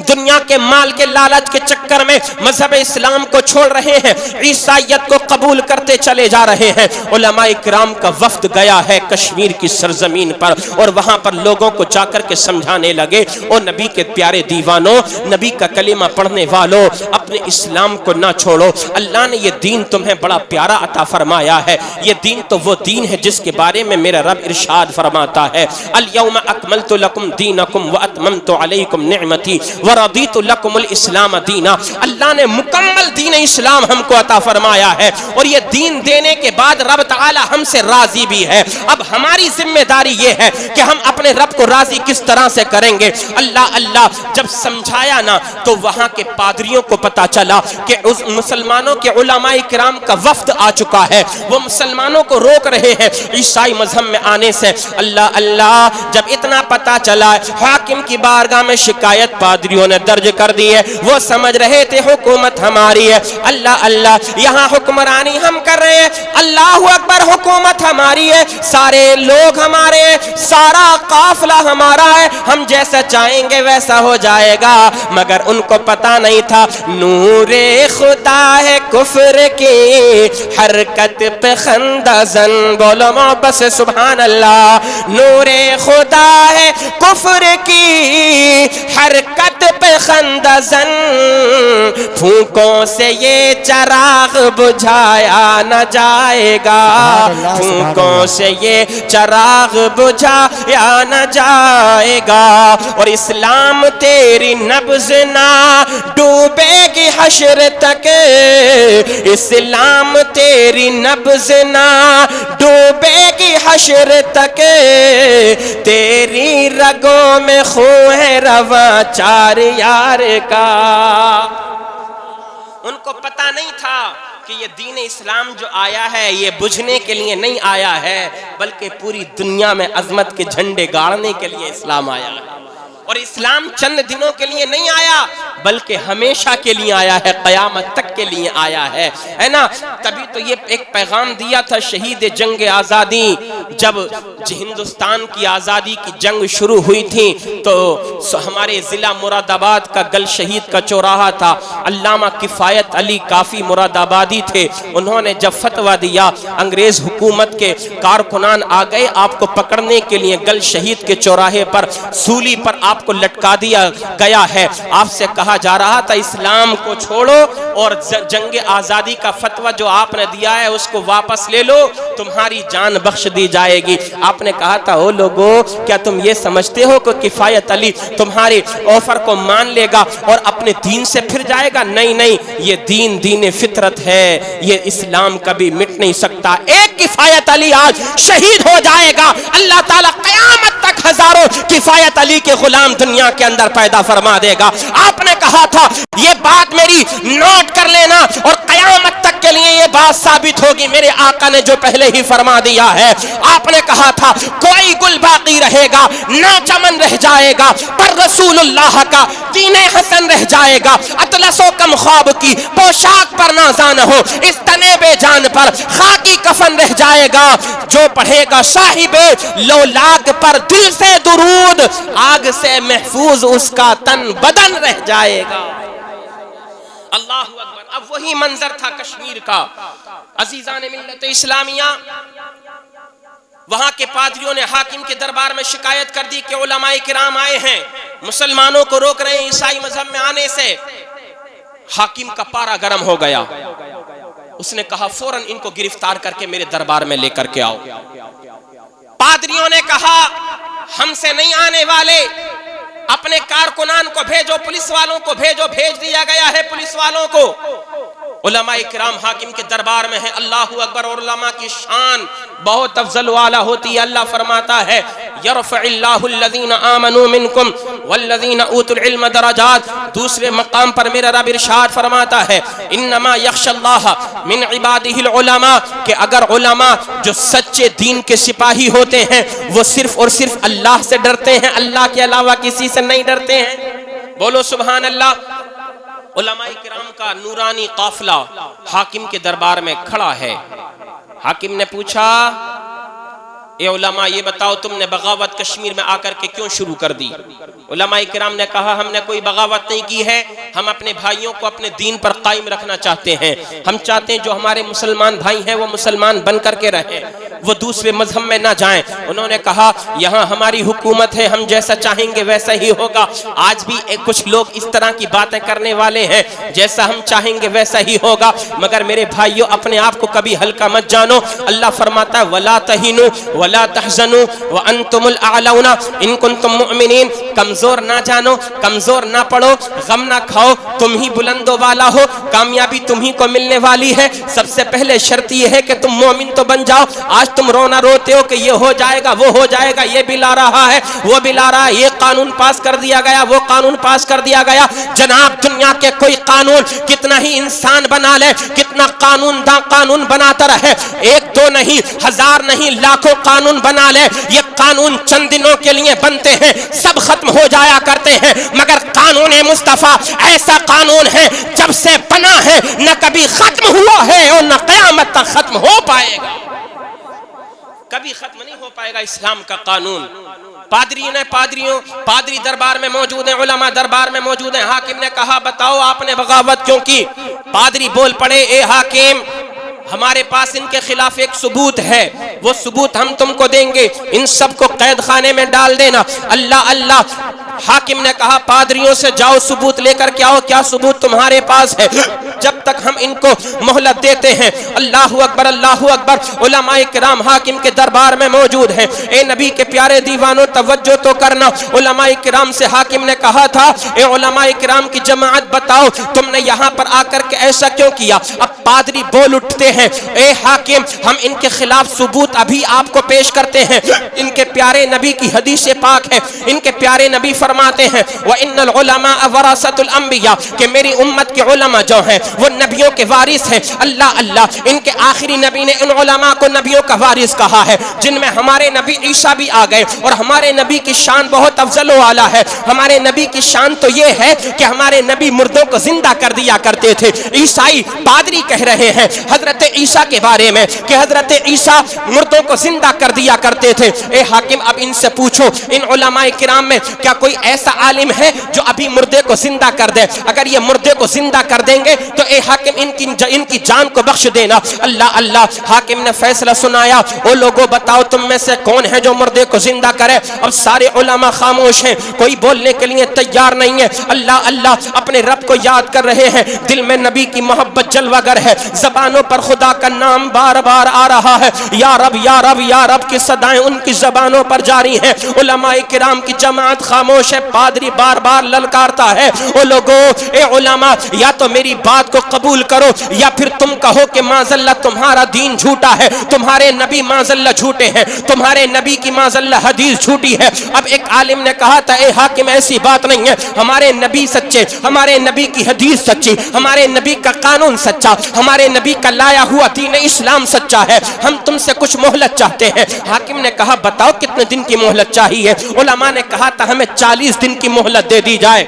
دنیا کے مال کے لالچ کے چکر میں مذہب اسلام کو چھوڑ رہے ہیں, عیسائیت کو قبول کرتے چلے جا رہے ہیں. علماء کرام کا وفد گیا ہے کشمیر کی سرزمین پر, اور وہاں پر لوگوں کو جا کر کے سمجھانے لگے, اور نبی کے پیارے دیوانوں, نبی کا کلمہ پڑھنے والوں, اپنے اسلام کو نہ چھوڑو. اللہ نے یہ دین تمہیں بڑا پیارا عطا فرمایا ہے. یہ دین تو وہ دین ہے جس کے بارے میں میرا رب ارشاد فرماتا ہے, الیوم اکملت لکم دینکم واتممت علیکم نعمتی وَرَضِيتُ لَكُمُ الْإِسْلَامَ دِينًا. اللہ نے مکمل دین اسلام ہم کو عطا فرمایا ہے, اور یہ دین دینے کے بعد رب تعالی ہم سے راضی بھی ہے. اب ہماری ذمہ داری یہ ہے کہ ہم اپنے رب کو راضی کس طرح سے کریں گے. اللہ اللہ. جب سمجھایا نا تو وہاں کے پادریوں کو پتا چلا کہ اس مسلمانوں کے علماء کرام کا وفد آ چکا ہے, وہ مسلمانوں کو روک رہے ہیں عیسائی مذہب میں آنے سے. اللہ اللہ. جب اتنا پتا چلا, حاکم کی بارگاہ میں شکایت پادریوں نے درج کر دی ہے. وہ سمجھ رہے تھے حکومت ہماری ہے. اللہ اللہ. یہاں حکمرانی ہم کر رہے ہیں. اللہ اکبر. حکومت ہماری ہے, سارے لوگ ہمارے, سارا قافلہ ہمارا ہے, ہم جیسا چاہیں گے ویسا ہو جائے گا. مگر ان کو پتا نہیں تھا نور خدا ہے کفر کی حرکت پہ خندہ زن. بولو محبت سے سبحان اللہ. نور خدا ہے کفر کی حرکت پہ خندہ زن, پھونکوں سے یہ چراغ بجھایا نہ جائے گا, پھونکوں سے یہ چراغ بجھایا نہ جائے گا. اور اسلام تیری نبض نہ ڈوبے گی حشر تک, اسلام تیری نبض نہ ڈوبے گی گی حشر تک، تیری رگوں میں خون ہے رواں چار یار کا۔ ان کو پتہ نہیں تھا کہ یہ دین اسلام جو آیا ہے یہ بجھنے کے لیے نہیں آیا ہے، بلکہ پوری دنیا میں عظمت کے جھنڈے گاڑنے کے لیے اسلام آیا ہے۔ اور اسلام چند دنوں کے لیے نہیں آیا بلکہ ہمیشہ کے لیے آیا ہے، قیامت تک کے لیے آیا ہے نا۔ تبھی تو یہ ایک پیغام دیا تھا شہید جنگ آزادی، جب ہندوستان کی آزادی کی جنگ شروع ہوئی تھی تو ہمارے ضلع مراد آباد کا گل شہید کا چوراہا تھا، علامہ کفایت علی کافی مراد آبادی تھے، انہوں نے جب فتویٰ دیا انگریز حکومت کے کارکنان آ گئے آپ کو پکڑنے کے لیے، گل شہید کے چوراہے پر سولی پر آپ کو لٹکا دیا گیا ہے، آپ سے کہا جا رہا تھا اسلام کو چھوڑو اور جنگ آزادی کا فتویٰ جو آپ نے دیا ہے اس کو واپس لے لو، تمہاری جان بخش دی جائے گی۔ آپ نے کہا تھا او لوگو کیا تم یہ سمجھتے ہو کہ کفایت علی تمہارے آفر کو مان لے گا اور اپنے دین سے پھر جائے گا؟ نہیں نہیں، یہ دین فطرت ہے، یہ اسلام کبھی مٹ نہیں سکتا۔ ایک کفایت علی آج شہید ہو جائے گا، اللہ تعالیٰ قیامت تک ہزاروں کفایت علی کے غلام دنیا کے اندر پیدا فرما دے گا۔ آپ نے کہا تھا یہ بات میری نوٹ کر لینا اور قیامت تک کے لیے یہ بات ثابت ہوگی، میرے آقا نے جو پہلے ہی فرما دیا ہے۔ آپ نے کہا تھا کوئی گل باقی رہے گا نہ چمن رہ جائے گا، پر رسول اللہ کا دین حسن رہ جائے گا۔ اطلس و کم خواب کی پوشاک پر نازان ہو، اس تنے بے جان پر خاکی کفن رہ جائے گا۔ جو پڑھے گا صاحب لولاک پر دل سے درود، آگ سے محفوظ اس کا تن بدن رہ جائے گا۔ اللہ اکبر۔ اب وہی منظر تھا کشمیر کا۔ عزیزان ملت اسلامیہ، وہاں کے پادریوں نے حاکم کے دربار میں شکایت کر دی کہ علماء کرام آئے ہیں مسلمانوں کو روک رہے ہیں عیسائی مذہب میں آنے سے۔ حاکم کا پارا گرم ہو گیا، اس نے کہا فوراً ان کو گرفتار کر کے میرے دربار میں لے کر کے آؤ۔ پادریوں نے کہا ہم سے نہیں آنے والے، اپنے کارکنان کو بھیجو، پولیس والوں کو بھیجو۔ بھیج دیا گیا ہے پولیس والوں کو۔ علماء کرام حاکم کے دربار میں ہیں، اللہ اکبر۔ اور علماء کی شان بہت افضل والا ہوتی ہے۔ اللہ فرماتا ہے یرفع اللہ الذین آمنوا منکم والذین اوتوا العلم درجات۔ دوسرے مقام پر میرا رب ارشاد فرماتا ہے انما یخشى اللہ من عبادہ العلماء، کہ اگر علماء جو سچے دین کے سپاہی ہوتے ہیں وہ صرف اور صرف اللہ سے ڈرتے ہیں، اللہ کے علاوہ کسی سے نہیں ڈرتے ہیں۔ بولو سبحان اللہ۔ علماء کرام کا نورانی قافلہ حاکم کے دربار میں کھڑا ہے۔ حاکم نے پوچھا اے علماء یہ بتاؤ تم نے بغاوت کشمیر میں آ کر کے کیوں شروع کر دی؟ علماء کرام نے کہا ہم نے کوئی بغاوت نہیں کی ہے، ہم اپنے بھائیوں کو اپنے دین پر قائم رکھنا چاہتے ہیں۔ ہم چاہتے ہیں جو ہمارے مسلمان بھائی ہیں وہ مسلمان بن کر کے رہیں، وہ دوسرے مذہب میں نہ جائیں۔ انہوں نے کہا یہاں ہماری حکومت ہے، ہم جیسا چاہیں گے ویسا ہی ہوگا۔ آج بھی کچھ لوگ اس طرح کی باتیں کرنے والے ہیں، جیسا ہم چاہیں گے ویسا ہی ہوگا۔ مگر میرے بھائیوں اپنے آپ کو کبھی ہلکا مت جانو۔ اللہ فرماتا ہے وَلَا تَهِنُوا وَلَا تَحْزَنُوا وَأَنْتُمُ الْأَعْلَوْنَ إِن كُنتُم مُؤْمِنِينَ۔ کمزور نہ جانو، کمزور نہ پڑو، غم نہ کھاؤ، تم ہی بلندوں والا ہو، کامیابی تم ہی کو ملنے والی ہے۔ سب سے پہلے شرط یہ ہے کہ تم مومن تو بن جاؤ۔ آج تم رونا روتے ہو کہ یہ ہو جائے گا وہ ہو جائے گا، یہ بھی لا رہا ہے وہ بھی لا رہا ہے، یہ قانون پاس کر دیا گیا وہ قانون پاس کر دیا گیا۔ جناب دنیا کے کوئی قانون کتنا ہی انسان بنا لے، کتنا قانون بناتا رہے، ایک دو نہیں، ہزار نہیں، لاکھوں قانون بنا لے، یہ قانون چند دنوں کے لیے بنتے ہیں، سب ختم ہو جایا کرتے ہیں۔ مگر قانون مصطفیٰ ایسا قانون ہے جب سے بنا ہے نہ کبھی ختم ہوا ہے اور نہ قیامت تک ختم ہو پائے گا، کبھی ختم نہیں ہو پائے گا اسلام کا قانون۔ پادری دربار میں موجود ہیں، علماء دربار میں موجود ہیں۔ حاکم نے کہا بتاؤ آپ نے بغاوت کیوں کی؟ پادری بول پڑے اے حاکم ہمارے پاس ان کے خلاف ایک ثبوت ہے، وہ ثبوت ہم تم کو دیں گے، ان سب کو قید خانے میں ڈال دینا۔ اللہ اللہ۔ حاکم نے کہا پادریوں سے جاؤ ثبوت لے کر کے آؤ، کیا ثبوت تمہارے پاس ہے؟ جب تک ہم ان کو مہلت دیتے ہیں۔ اللہ اکبر اللہ اکبر۔ علماء کرام حاکم کے دربار میں موجود ہیں۔ اے نبی کے پیارے دیوانوں توجہ تو کرنا، علماء کرام سے حاکم نے کہا تھا اے علماء کرام کی جماعت بتاؤ تم نے یہاں پر آ کر کے ایسا کیوں کیا؟ اب پادری بول اٹھتے ہیں اے حاکم ہم ان کے خلاف ثبوت ابھی آپ کو پیش کرتے ہیں۔ ان کے پیارے نبی کی حدیث پاک ہے، ان کے پیارے نبی فرماتے ہیں وَإِنَّ الْعُلَمَاءَ وَرَثَةُ الْأَنْبِيَاء کہ میری امت کے علماء جو ہیں وہ نبیوں کے وارث ہیں۔ اللہ اللہ، ان کے آخری نبی نے ان علماء کو نبیوں کا وارث کہا ہے، جن میں ہمارے نبی عیسیٰ بھی آ گئے، اور ہمارے نبی کی شان بہت افضل و اعلیٰ ہے۔ ہمارے نبی کی شان تو یہ ہے کہ ہمارے نبی مردوں کو زندہ کر دیا کرتے تھے۔ عیسائی پادری کہہ رہے ہیں حضرت عیسیٰ کے بارے میں کہ حضرت عیسیٰ مردوں کو زندہ کر دیا کرتے تھے۔ اے حاکم اب ان سے پوچھو ان علماء کرام میں کیا کوئی ایسا عالم ہے جو ابھی مردے کو زندہ کر دے؟ اگر یہ مردے کو زندہ کر دیں گے تو اے حاکم ان کی جان کو بخش دینا۔ اللہ اللہ، حاکم نے فیصلہ سنایا او لوگوں بتاؤ تم میں سے کون ہے جو مردے کو زندہ کرے؟ اب سارے علماء خاموش ہیں، کوئی بولنے کے لیے تیار نہیں ہے۔ اللہ اللہ اپنے رب کو یاد کر رہے ہیں، دل میں نبی کی محبت جلوہ گر ہے، زبانوں پر خدا کا نام بار بار آ رہا ہے، یا رب یا رب یا رب کی صدائیں ان کی زبانوں پر جاری ہیں۔ علماء کرام کی جماعت خاموش ہے، پادری بار بار للکارتا ہے او لوگو اے علماء یا تو میری بات کو قبول کرو یا پھر تم کہو کہ معاذاللہ تمہارا دین جھوٹا ہے، تمہارے نبی معاذاللہ جھوٹے ہیں، تمہارے نبی کی معاذاللہ حدیث جھوٹی ہے۔ اب ایک عالم نے کہا تھا اے حاکم ایسی بات نہیں ہے، ہمارے نبی سچے، ہمارے نبی کی حدیث سچی، ہمارے نبی کا قانون سچا، ہمارے نبی کا لایا ہوا دین اسلام سچا ہے، ہم تم سے کچھ مہلت چاہتے ہیں۔ حاکم نے کہا بتاؤ کتنے دن کی مہلت چاہیے؟ علماء نے کہا تھا ہمیں 40 دن کی مہلت دے دی جائے۔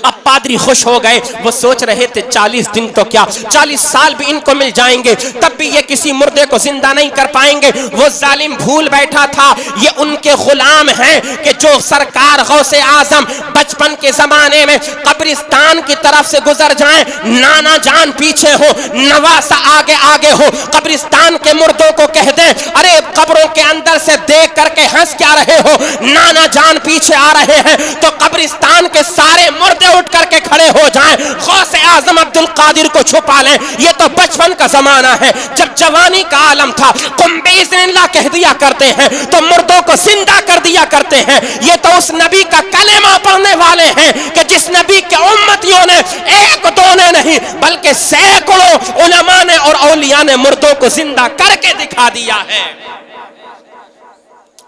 اب پادری خوش ہو گئے، وہ سوچ رہے تھے 40 دن تو کیا 40 سال بھی ان کو مل جائیں گے تب بھی یہ کسی مردے کو زندہ نہیں کر پائیں گے۔ وہ ظالم بھول بیٹھا تھا یہ ان کے غلام ہیں کہ جو سرکار غوث اعظم بچپن کے زمانے میں قبرستان کی طرف سے گزر جائیں، نانا جان پیچھے ہو، نواسا آگے آگے ہو، قبرستان کے مردوں کو کہہ دیں ارے قبروں کے اندر سے دیکھ کر کے ہنس کیا رہے ہو، نانا جان پیچھے آ رہے ہیں، تو قبرستان کے سارے مردے اٹھ کر کے کھڑے ہو جائیں، غوث اعظم عبد القادر کو چھپا لیں۔ یہ تو بچپن کا زمانہ ہے، جب جوانی کا عالم تھا قم باذن اللہ کہہ دیا کرتے ہیں تو مردوں کو زندہ کر دیا کرتے ہیں۔ یہ تو اس نبی کا کلمہ پڑھنے والے ہیں کہ جس نبی کے امتیوں نے ایک دو نے نہیں بلکہ سینکڑوں علماء نے اور اولیاء نے مردوں کو زندہ کر کے دکھا دیا ہے۔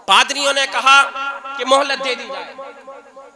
پادریوں نے کہا کہ مہلت دے دی جائے،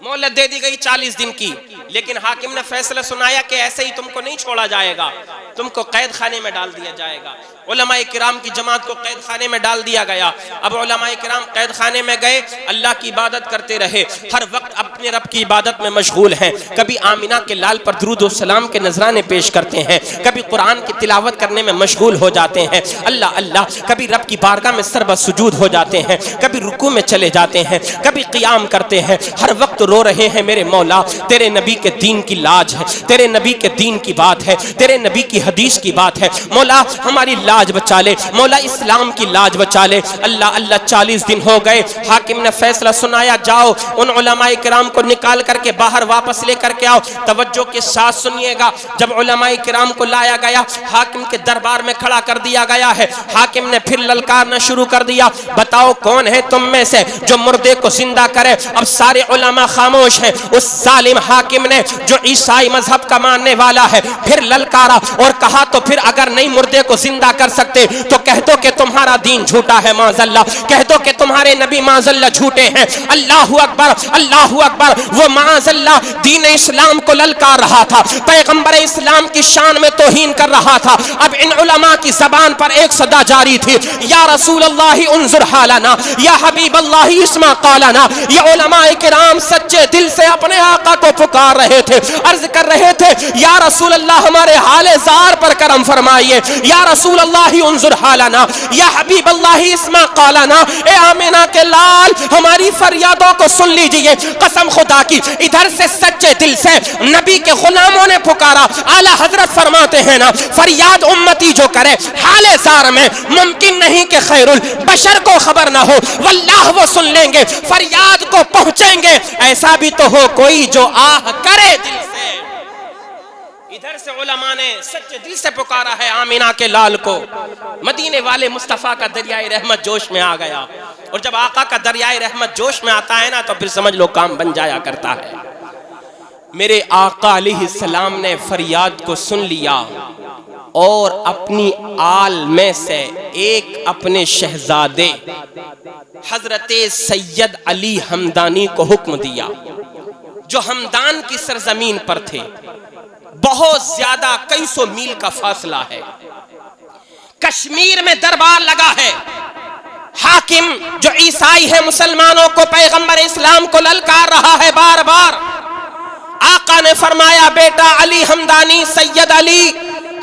مہلت دے دی گئی 40 دن کی، لیکن حاکم نے فیصلہ سنایا کہ ایسے ہی تم کو نہیں چھوڑا جائے گا، تم کو قید خانے میں ڈال دیا جائے گا۔ علماء کرام کی جماعت کو قید خانے میں ڈال دیا گیا۔ اب علماء کرام قید خانے میں گئے، اللہ کی عبادت کرتے رہے، ہر وقت اپنے رب کی عبادت میں مشغول ہیں، کبھی آمینہ کے لال پر درود و سلام کے نذرانے پیش کرتے ہیں، کبھی قرآن کی تلاوت کرنے میں مشغول ہو جاتے ہیں، اللہ اللہ، کبھی رب کی بارگاہ میں سر بسجود ہو جاتے ہیں، کبھی رکوع میں چلے جاتے ہیں، کبھی قیام کرتے ہیں، ہر وقت رو رہے ہیں میرے مولا تیرے نبی کے دین کی لاج ہے، تیرے نبی کے دین کی بات ہے، تیرے نبی کی حدیث کی بات ہے، مولا ہماری لاج بچا لے، مولا اسلام کی لاج بچا لے۔ اللہ اللہ 40 دن ہو گئے، حاکم نے فیصلہ سنایا جاؤ ان علماء کرام کو نکال کر کے باہر واپس لے کر کے آؤ۔ توجہ کے ساتھ سنیے گا، جب علماء کرام کو لایا گیا حاکم کے دربار میں کھڑا کر دیا گیا ہے، حاکم نے پھر للکارنا شروع کر دیا بتاؤ کون ہے تم میں سے جو مردے کو زندہ کرے؟ اب سارے علماء خاموش ہیں۔ اس ظالم حاکم نے جو عیسائی مذہب کا ماننے والا ہے پھر للکارا اور کہا تو پھر اگر نہیں مردے کو زندہ کر سکتے تو کہہ دو کہ تمہارا دین جھوٹا ہے، معاذ اللہ، کہہ دو کہ تمہارے نبی معاذ اللہ جھوٹے ہیں۔ اللہ اکبر اللہ اکبر، وہ معاذ اللہ دین اسلام کو للکار رہا تھا، پیغمبر اسلام کی شان میں توہین کر رہا تھا۔ اب ان علماء کی زبان پر ایک صدا جاری تھی، یا رسول اللہ انظر حالنا، یا حبیب اللہ اسمع قالنا۔ یہ علماء کرام سچے دل سے اپنے آقا کو پکار رہے تھے، عرض کر رہے تھے یا رسول اللہ ہمارے حال زار پر کرم فرمائیے، یا رسول اللہ انظر حالنا، یا حبیب اللہ اسمع قالنا، اے آمینہ کے لال ہماری فریادوں کو سن لیجئے۔ قسم خدا کی ادھر سے سچے دل سے نبی کے غلاموں نے پکارا، اعلیٰ حضرت فرماتے ہیں نا فریاد امتی جو کرے حال زار میں ممکن نہیں کہ خیر البشر کو خبر نہ ہو، واللہ وہ سن لیں گے، فریاد کو پہنچیں گے۔ ایسا بھی تو ہو کوئی جو آہ کرے دل سے۔ ادھر سے علماء نے سچے دل سے پکارا ہے آمینہ کے لال کو، مدینے والے مصطفیٰ کا دریائے رحمت جوش میں آ گیا، اور جب آقا کا دریائے رحمت جوش میں آتا ہے نا تو پھر سمجھ لو کام بن جایا کرتا ہے۔ میرے آقا علیہ السلام نے فریاد کو سن لیا اور اپنی آل میں سے ایک اپنے شہزادے حضرت سید علی ہمدانی کو حکم دیا، جو ہمدان کی سرزمین پر تھے، بہت زیادہ کئی سو میل کا فاصلہ ہے، کشمیر میں دربار لگا ہے، حاکم جو عیسائی ہے مسلمانوں کو پیغمبر اسلام کو للکار رہا ہے بار بار۔ آقا نے فرمایا بیٹا علی ہمدانی، سید علی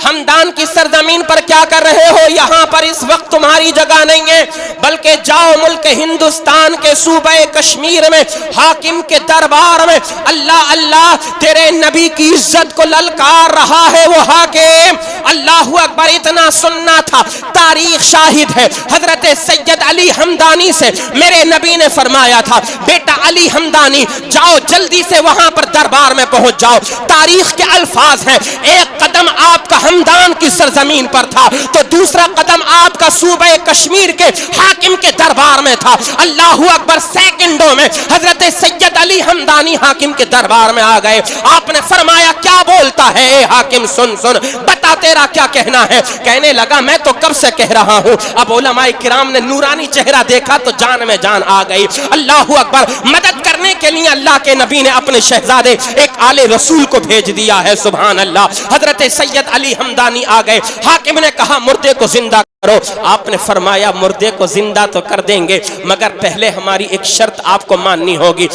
ہمدان کی سرزمین پر کیا کر رہے ہو؟ یہاں پر اس وقت تمہاری جگہ نہیں ہے، بلکہ جاؤ ملک ہندوستان کے صوبہ کشمیر میں حاکم کے دربار میں، اللہ اللہ تیرے نبی کی عزت کو للکار رہا ہے وہ حاکم۔ اللہ اکبر، اتنا سننا تھا، تاریخ شاہد ہے، حضرت سید علی ہمدانی سے میرے نبی نے فرمایا تھا بیٹا علی ہمدانی جاؤ جلدی سے وہاں پر دربار میں پہنچ جاؤ۔ تاریخ کے الفاظ ہیں، ایک قدم آپ کا ہمدان کی سرزمین پر تھا تو دوسرا قدم آپ کا صوبہ کشمیر کے حاکم کے دربار میں تھا۔ اللہ اکبر، سیکنڈوں میں حضرت سید علی ہمدانی حاکم کے دربار میں آ گئے۔ آپ نے فرمایا کیا بولتا ہے اے حاکم، سن سن بتا تیرا کیا کہنا ہے؟ کہنے لگا میں تو کب سے کہہ رہا ہوں۔ اب علماء کرام نے نورانی چہرہ دیکھا تو جان میں جان آ گئی۔ اللہ اکبر، مدد کرنے کے لیے اللہ کے نبی نے اپنے شہزادے ایک آل رسول کو بھیج دیا ہے، سبحان اللہ۔ حضرت سید علی ہمدانی آ گئے، حاکم نے کہا مردے کو زندہ کرو۔ آپ نے فرمایا مردے کو زندہ تو کر دیں گے مگر پہلے ہماری ایک شرط آپ کو ماننی ہوگی۔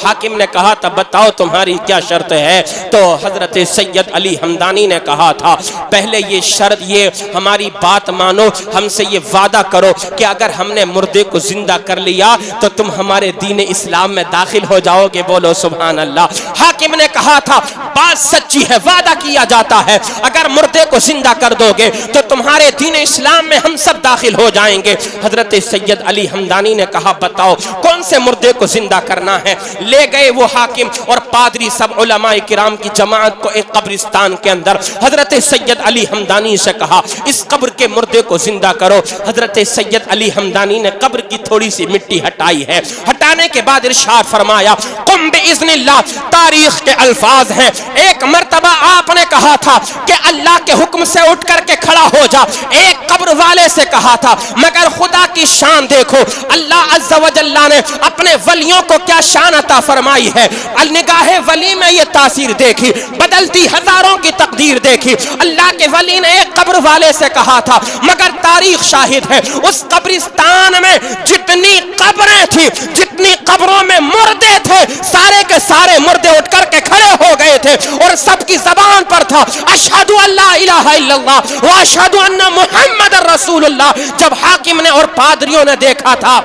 حاکم نے کہا تب بتاؤ تمہاری کیا شرط ہے؟ تو حضرت سید علی ہمدانی نے کہا تھا پہلے یہ شرط، یہ ہماری بات مانو، ہم سے یہ وعدہ کرو کہ اگر ہم نے مردے کو زندہ کر لیا تو تم ہمارے دین اسلام میں داخل ہو جاؤ گے، بولو سبحان اللہ۔ حاکم نے کہا تھا بات سچی ہے، وعدہ کیا جاتا ہے اگر مردے کو زندہ کر دو گے تو تمہارے دین اسلام میں ہم سب داخل ہو جائیں گے۔ حضرت سید علی ہمدانی نے کہا بتاؤ کون سے مردے کو زندہ کرنا ہے؟ لے گئے وہ حاکم اور پادری سب علماء کرام کی جماعت کو ایک قبرستان کے اندر۔ حضرت سید علی ہمدانی سے کہا اس قبر کے مردے کو زندہ کرو۔ حضرت سید علی ہمدانی نے قبر کی تھوڑی سی مٹی ہٹائی ہے، ہٹانے کے بعد ارشاد فرمایا قم باذن اللہ۔ تاریخ کے الفاظ ہیں، ایک مرتبہ آپ نے کہا تھا کہ اللہ کے حکم سے اٹھ کر کے کھڑا ہو جا، ایک قبر والے سے کہا تھا، مگر خدا کی شان دیکھو اللہ عز و جل نے اپنے ولیوں کو کیا شان عطا فرمائی ہے۔ نگاہ ولی میں یہ تاثیر دیکھی، بدلتی ہزاروں کی تقدیر دیکھی۔ اللہ کے ولی نے ایک قبر والے سے کہا تھا، مگر تاریخ شاہد ہے اس قبرستان میں جتنی قبریں تھی، جتنی قبروں میں مردے تھے، سارے کے سارے مردے اٹھ کر کے کھڑے ہو گئے تھے اور سب کی زبان پر تھا اشہد ان لا الہ الا اللہ و اشہد ان محمد رسول اللہ۔ جب حاکم نے اور پادریوں نے دیکھا تھا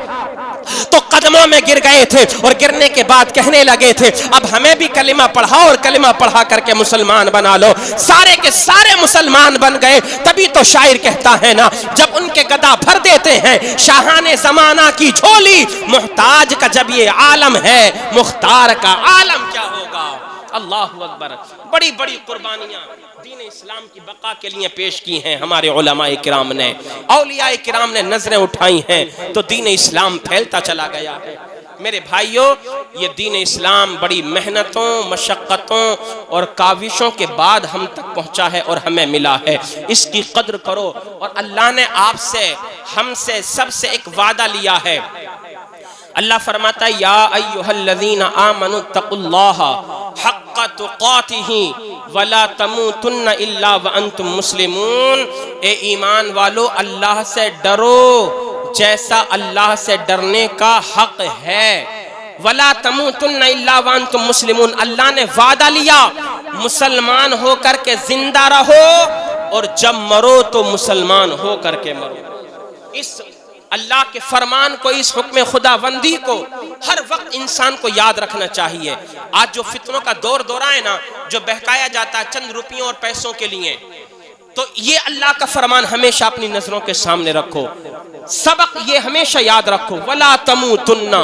تو قدموں میں گر گئے تھے اور گرنے کے بعد کہنے لگے تھے اب ہمیں بھی کلمہ پڑھا اور کلمہ پڑھا کر کے مسلمان بنا لو۔ سارے کے سارے مسلمان بن گئے۔ تبھی تو شاعر کہتا ہے نا جب ان کے گدا بھر دیتے ہیں شاہان زمانہ کی جھولی، محتاج کا جب یہ عالم ہے مختار کا عالم کیا ہوگا۔ اللہ اکبر، بڑی بڑی قربانیاں دین اسلام کی بقا کے لیے پیش کی ہیں ہمارے علماء کرام نے، اولیاء کرام نے نظریں اٹھائی ہیں تو دین اسلام پھیلتا چلا گیا ہے۔ میرے بھائیوں، یہ دین اسلام بڑی محنتوں، مشقتوں اور کاوشوں کے بعد ہم تک پہنچا ہے اور ہمیں ملا ہے، اس کی قدر کرو۔ اور اللہ نے آپ سے، ہم سے، سب سے ایک وعدہ لیا ہے۔ اللہ فرماتا ہے یا ایھا الذین آمنوا اتقوا اللہ حق تقاتہ ولا تموتن الا وانتم مسلمون۔ اے ایمان والو اللہ سے ڈرو جیسا اللہ سے ڈرنے کا حق ہے۔ ولا تموتن الا وانتم مسلمون، اللہ نے وعدہ لیا مسلمان ہو کر کے زندہ رہو اور جب مرو تو مسلمان ہو کر کے مرو۔ اس اللہ کے فرمان کو، اس حکم خداوندی کو ہر وقت انسان کو یاد رکھنا چاہیے۔ آج جو فتنوں کا دورہ ہے نا، جو بہکایا جاتا ہے چند روپیوں اور پیسوں کے لیے، تو یہ اللہ کا فرمان ہمیشہ اپنی نظروں کے سامنے رکھو۔ سبق یہ ہمیشہ یاد رکھو وَلَا تَمُوتُنَّ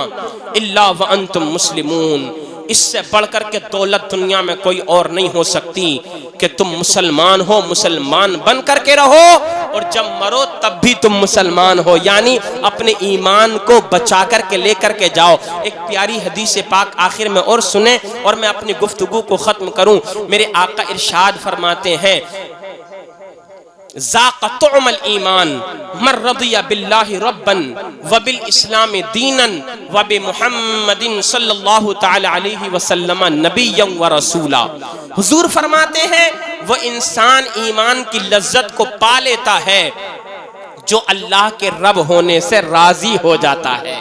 إِلَّا وَأَنْتُمْ مُسْلِمُونَ۔ اس سے بڑھ کر کے دولت دنیا میں کوئی اور نہیں ہو سکتی کہ تم مسلمان ہو، مسلمان بن کر کے رہو، اور جب مرو تب بھی تم مسلمان ہو، یعنی اپنے ایمان کو بچا کر کے لے کر کے جاؤ۔ ایک پیاری حدیث پاک آخر میں اور سنیں اور میں اپنی گفتگو کو ختم کروں۔ میرے آقا ارشاد فرماتے ہیں ذاق طعم الایمان من رضی باللہ ربا وبالاسلام دینا وبمحمد صلی اللہ تعالی علیہ وسلم نبیا ورسولا۔ حضور فرماتے ہیں وہ انسان ایمان کی لذت کو پا لیتا ہے جو اللہ کے رب ہونے سے راضی ہو جاتا ہے۔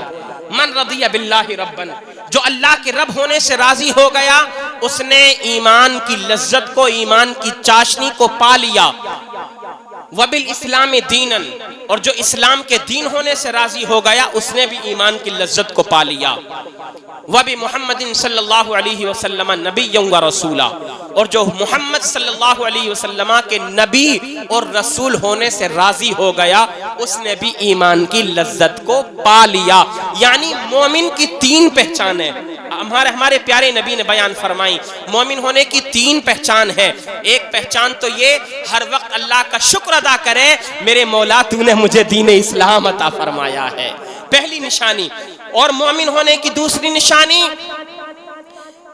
من رضی باللہ ربا، جو اللہ کے رب ہونے سے راضی ہو گیا اس نے ایمان کی لذت کو، ایمان کی چاشنی کو پا لیا۔ وبالاسلام دینا، اور جو اسلام کے دین ہونے سے راضی ہو گیا اس نے بھی ایمان کی لذت کو پا لیا۔ وبمحمد صلی اللہ علیہ وسلم نبیا ورسولا، اور جو محمد صلی اللہ علیہ وسلم کے نبی اور رسول ہونے سے راضی ہو گیا اس نے بھی ایمان کی لذت کو پا لیا۔ یعنی مومن کی تین پہچانیں ہمارے پیارے نبی نے بیان فرمائی۔ مومن ہونے کی تین پہچان ہے۔ ایک پہچان تو یہ ہر وقت اللہ کا شکر ادا کرے، میرے مولا تو نے مجھے دین اسلام عطا فرمایا ہے، پہلی نشانی۔ اور مومن ہونے کی دوسری نشانی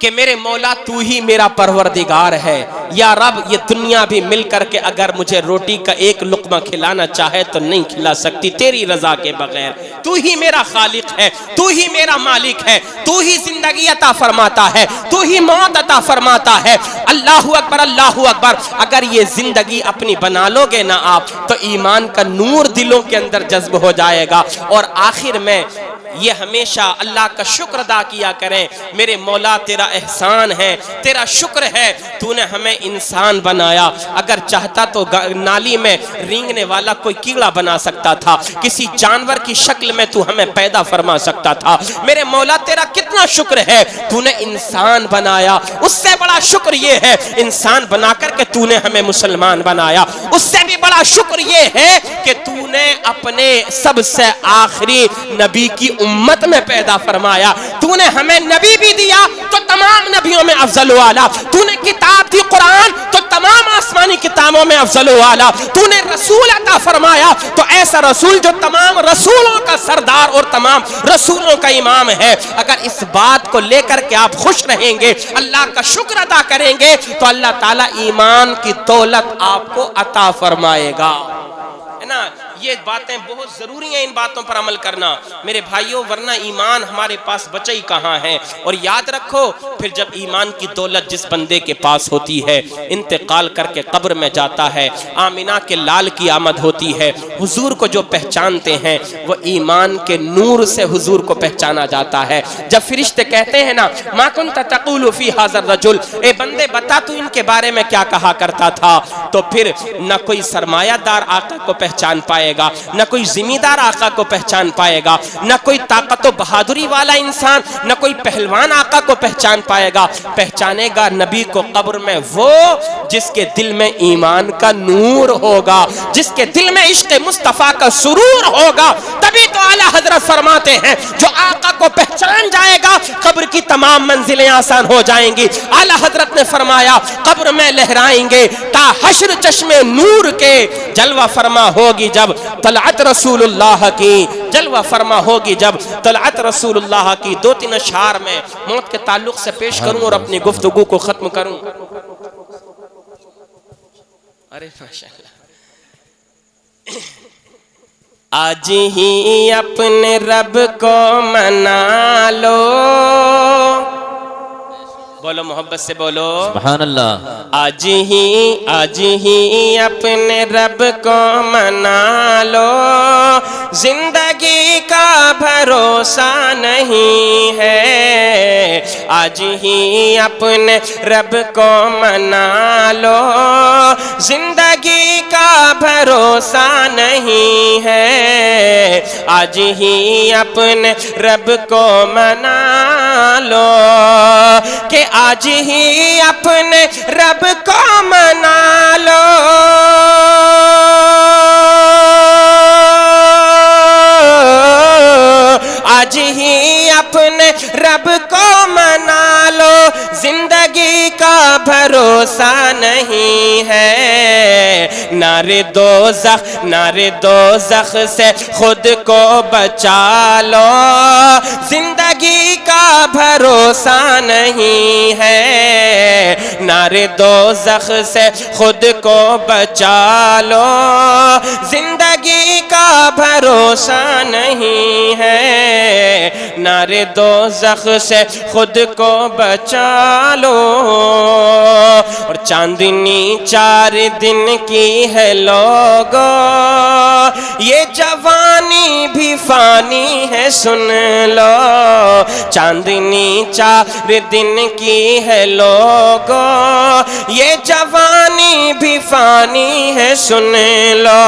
کہ میرے مولا تو ہی میرا پروردگار ہے، یا رب یہ دنیا بھی مل کر کے اگر مجھے روٹی کا ایک لقمہ کھلانا چاہے تو نہیں کھلا سکتی تیری رضا کے بغیر۔ تو ہی میرا خالق ہے، تو ہی میرا مالک ہے، تو ہی زندگی عطا فرماتا ہے، تو ہی موت عطا فرماتا ہے۔ اللہ اکبر، اللہ اکبر۔ اگر یہ زندگی اپنی بنا لو گے نا آپ تو ایمان کا نور دلوں کے اندر جذب ہو جائے گا۔ اور آخر میں یہ ہمیشہ اللہ کا شکر ادا کیا کریں، میرے مولا تیرا احسان ہے، تیرا شکر ہے، تو نے ہمیں انسان بنایا، اگر چاہتا تو نالی میں رینگنے والا کوئی کیڑا بنا سکتا تھا، کسی جانور کی شکل میں تو ہمیں پیدا فرما سکتا تھا۔ میرے مولا تیرا کتنا شکر ہے، تو نے انسان بنایا، اس سے بڑا شکر یہ ہے انسان بنا کر کے تو نے ہمیں مسلمان بنایا، اس سے بھی بڑا شکر یہ ہے کہ تو نے اپنے سب سے آخری نبی کی امت میں پیدا فرمایا۔ تو نے ہمیں نبی بھی دیا تو تمام نبیوں میں افضل والا، تو نے کتاب دی قرآن تو تمام آسمانی کتابوں میں افضل والا، تو نے رسول عطا فرمایا تو ایسا رسول جو تمام رسولوں کا سردار اور تمام رسولوں کا امام ہے۔ اگر اس بات کو لے کر کے آپ خوش رہیں گے، اللہ کا شکر ادا کریں گے تو اللہ تعالیٰ ایمان کی دولت آپ کو عطا فرمائے گا، ہے نا۔ یہ باتیں بہت ضروری ہیں، ان باتوں پر عمل کرنا میرے بھائیوں، ورنہ ایمان ہمارے پاس بچا ہی کہاں ہے۔ اور یاد رکھو پھر جب ایمان کی دولت جس بندے کے پاس ہوتی ہے، انتقال کر کے قبر میں جاتا ہے، آمینہ کے لال کی آمد ہوتی ہے، حضور کو جو پہچانتے ہیں وہ ایمان کے نور سے حضور کو پہچانا جاتا ہے۔ جب فرشتے کہتے ہیں نا ما کنت تقول فی ھذا الرجل، اے بندے بتا تو ان کے بارے میں کیا کہا کرتا تھا، تو پھر نہ کوئی سرمایہ دار آقا کو پہچان پائے گا، نہ کوئی زمیندار آقا کو پہچان پائے گا، نہ کوئی طاقت و بہادری والا انسان، نہ کوئی پہلوان آقا کو پہچان پائے گا۔ پہچانے گا نبی کو قبر میں وہ جس کے دل میں ایمان کا نور ہوگا، جس کے دل میں عشق مصطفیٰ کا سرور ہوگا۔ تبھی تو اعلیٰ حضرت فرماتے ہیں جو آقا کو پہچان جائے گا قبر کی تمام منزلیں آسان ہو جائیں گی۔ اعلیٰ حضرت نے فرمایا قبر میں لہرائیں گے تا حشر چشمے نور کے، جلوہ فرما ہوگی جب طلعت رسول اللہ کی، جلوہ فرما ہوگی جب طلعت رسول اللہ کی۔ دو تین اشعار میں موت کے تعلق سے پیش کروں اور اپنی گفتگو کو ختم کروں۔ ارے ماشاءاللہ، آج ہی اپنے رب کو منا لو، بولو محبت سے بولو سبحان اللہ۔ آج ہی اپنے رب کو منا لو، زندگی کا بھروسہ نہیں ہے، آج ہی اپنے رب کو منا لو، زندگی کا بھروسہ نہیں ہے، آج ہی اپنے رب کو منا لو، کہ آج ہی اپنے رب کو منا لو، آج آج ہی اپنے رب کو منا لو، زندگی کا بھروسہ نہیں ہے، نار دوزخ سے خود کو بچا لو، زندگی کا بھروسہ نہیں ہے، نار دوزخ سے خود کو بچا لو، زندگی کا بھروسہ نہیں ہے، نار دوزخ سے خود کو بچا لو۔ اور چاندنی 4 دن کی ہے لوگو، یہ جوانی بھی فانی ہے سن لو، چاندنی 4 دن کی ہے لوگو، یہ جوانی بھی فانی ہے سن لو،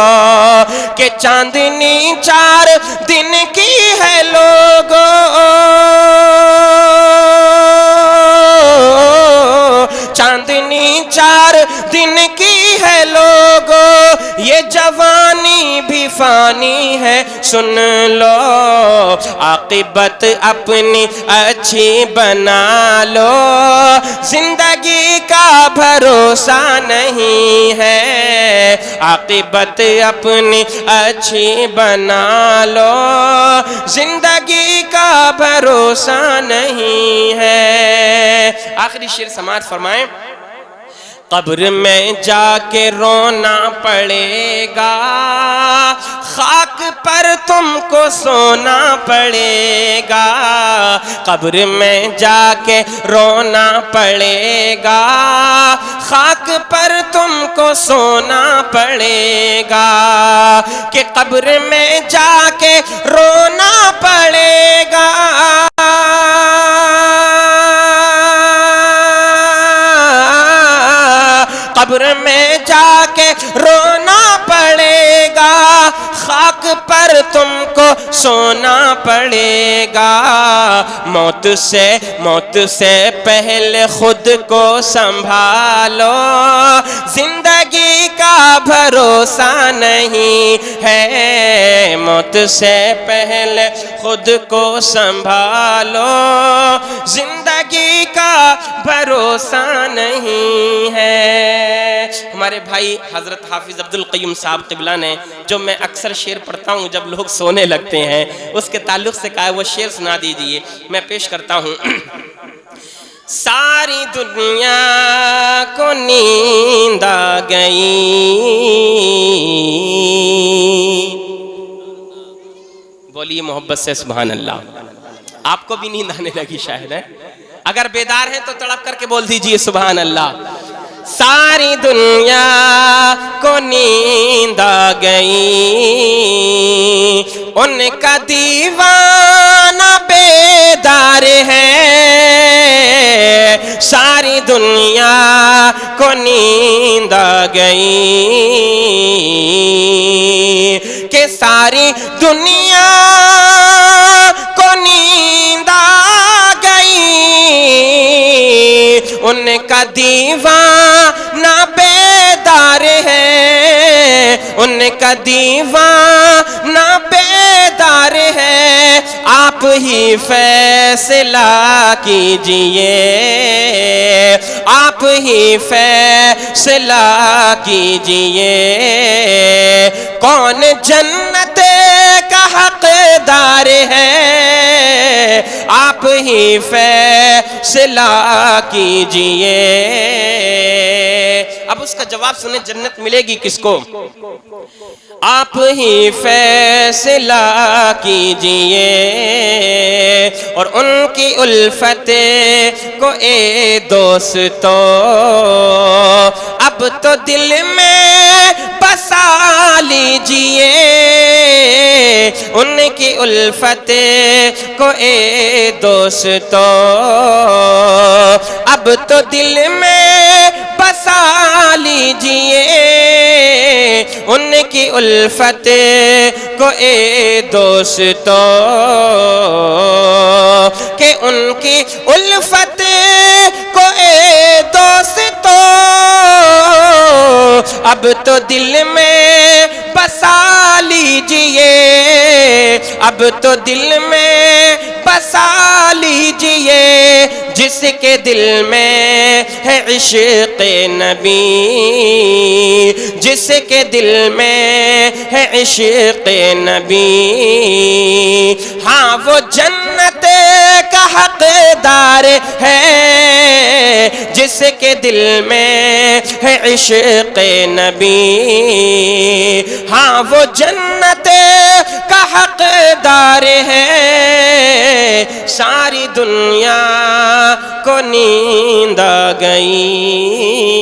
کہ چاندنی 4 دن کی ہے لوگو، چاندنی 4 دن کی ہے لوگو، یہ جوانی بھی فانی ہے سن لو، عاقبت اپنی اچھی بنا لو، زندگی کا بھروسہ نہیں ہے، عاقبت اپنی اچھی بنا لو، زندگی کا بھروسہ نہیں ہے۔ آخری شعر سماعت فرمائیں۔ قبر میں جا کے رونا پڑے گا، خاک پر تم کو سونا پڑے گا، قبر میں جا کے رونا پڑے گا، خاک پر تم کو سونا پڑے گا، کہ قبر میں جا کے رونا پڑے گا، قبر میں جا کے رونا پڑے گا، خاک پر تم کو سونا پڑے گا، موت سے پہلے خود کو سنبھالو، زندگی کا بھروسہ نہیں ہے، موت سے پہلے خود کو سنبھالو، زندگی کا بھروسہ نہیں ہے۔ ہمارے بھائی حضرت حافظ عبدالقیوم صاحب قبلہ نے، جو میں اکثر شعر پڑھتا ہوں جب لوگ سونے لگتے ہیں، اس کے تعلق سے کہا ہے، وہ شعر سنا دیجئے، میں پیش کرتا ہوں۔ ساری دنیا کو نیند آ گئی، بولیے محبت سے سبحان اللہ۔ آپ کو بھی نیند آنے لگی شاید ہے، اگر بیدار ہیں تو تڑپ کر کے بول دیجئے سبحان اللہ۔ ساری دنیا کو نیند آ گئی، ان کا دیوانہ بیدار ہے، ساری دنیا کو نیند آ گئی، کہ ساری دنیا کو نیند آ گئی، ان کا دیوانہ بیدار ہے، ان کا دیوانہ بیدار ہے، آپ ہی فیصلہ کیجئے، آپ ہی فیصلہ کیجئے، کون جنت کا حقدار ہے، آپ ہی فیصلہ کیجئے۔ اب اس کا جواب سنیں، جنت ملے گی کس کو؟ آپ ہی فیصلہ کیجئے، اور ان کی الفت کو اے دوستو اب تو دل میں بسا لیجئے، ان کی الفت کو اے دوستو اب تو دل میں بسا لیجئے، ان کی الفت کو اے دوستو، کہ ان کی الفت کو اے دوستو اب تو دل میں بسا لیجئے، اب تو دل میں جس کے دل میں ہے عشق نبی، جس کے دل میں ہے عشق نبی، ہاں وہ جنت کا حقدار ہے، جس کے دل میں ہے عشق نبی، ہاں وہ جنت کا حقدار ہے، ساری دنیا کو نیند آ گئی،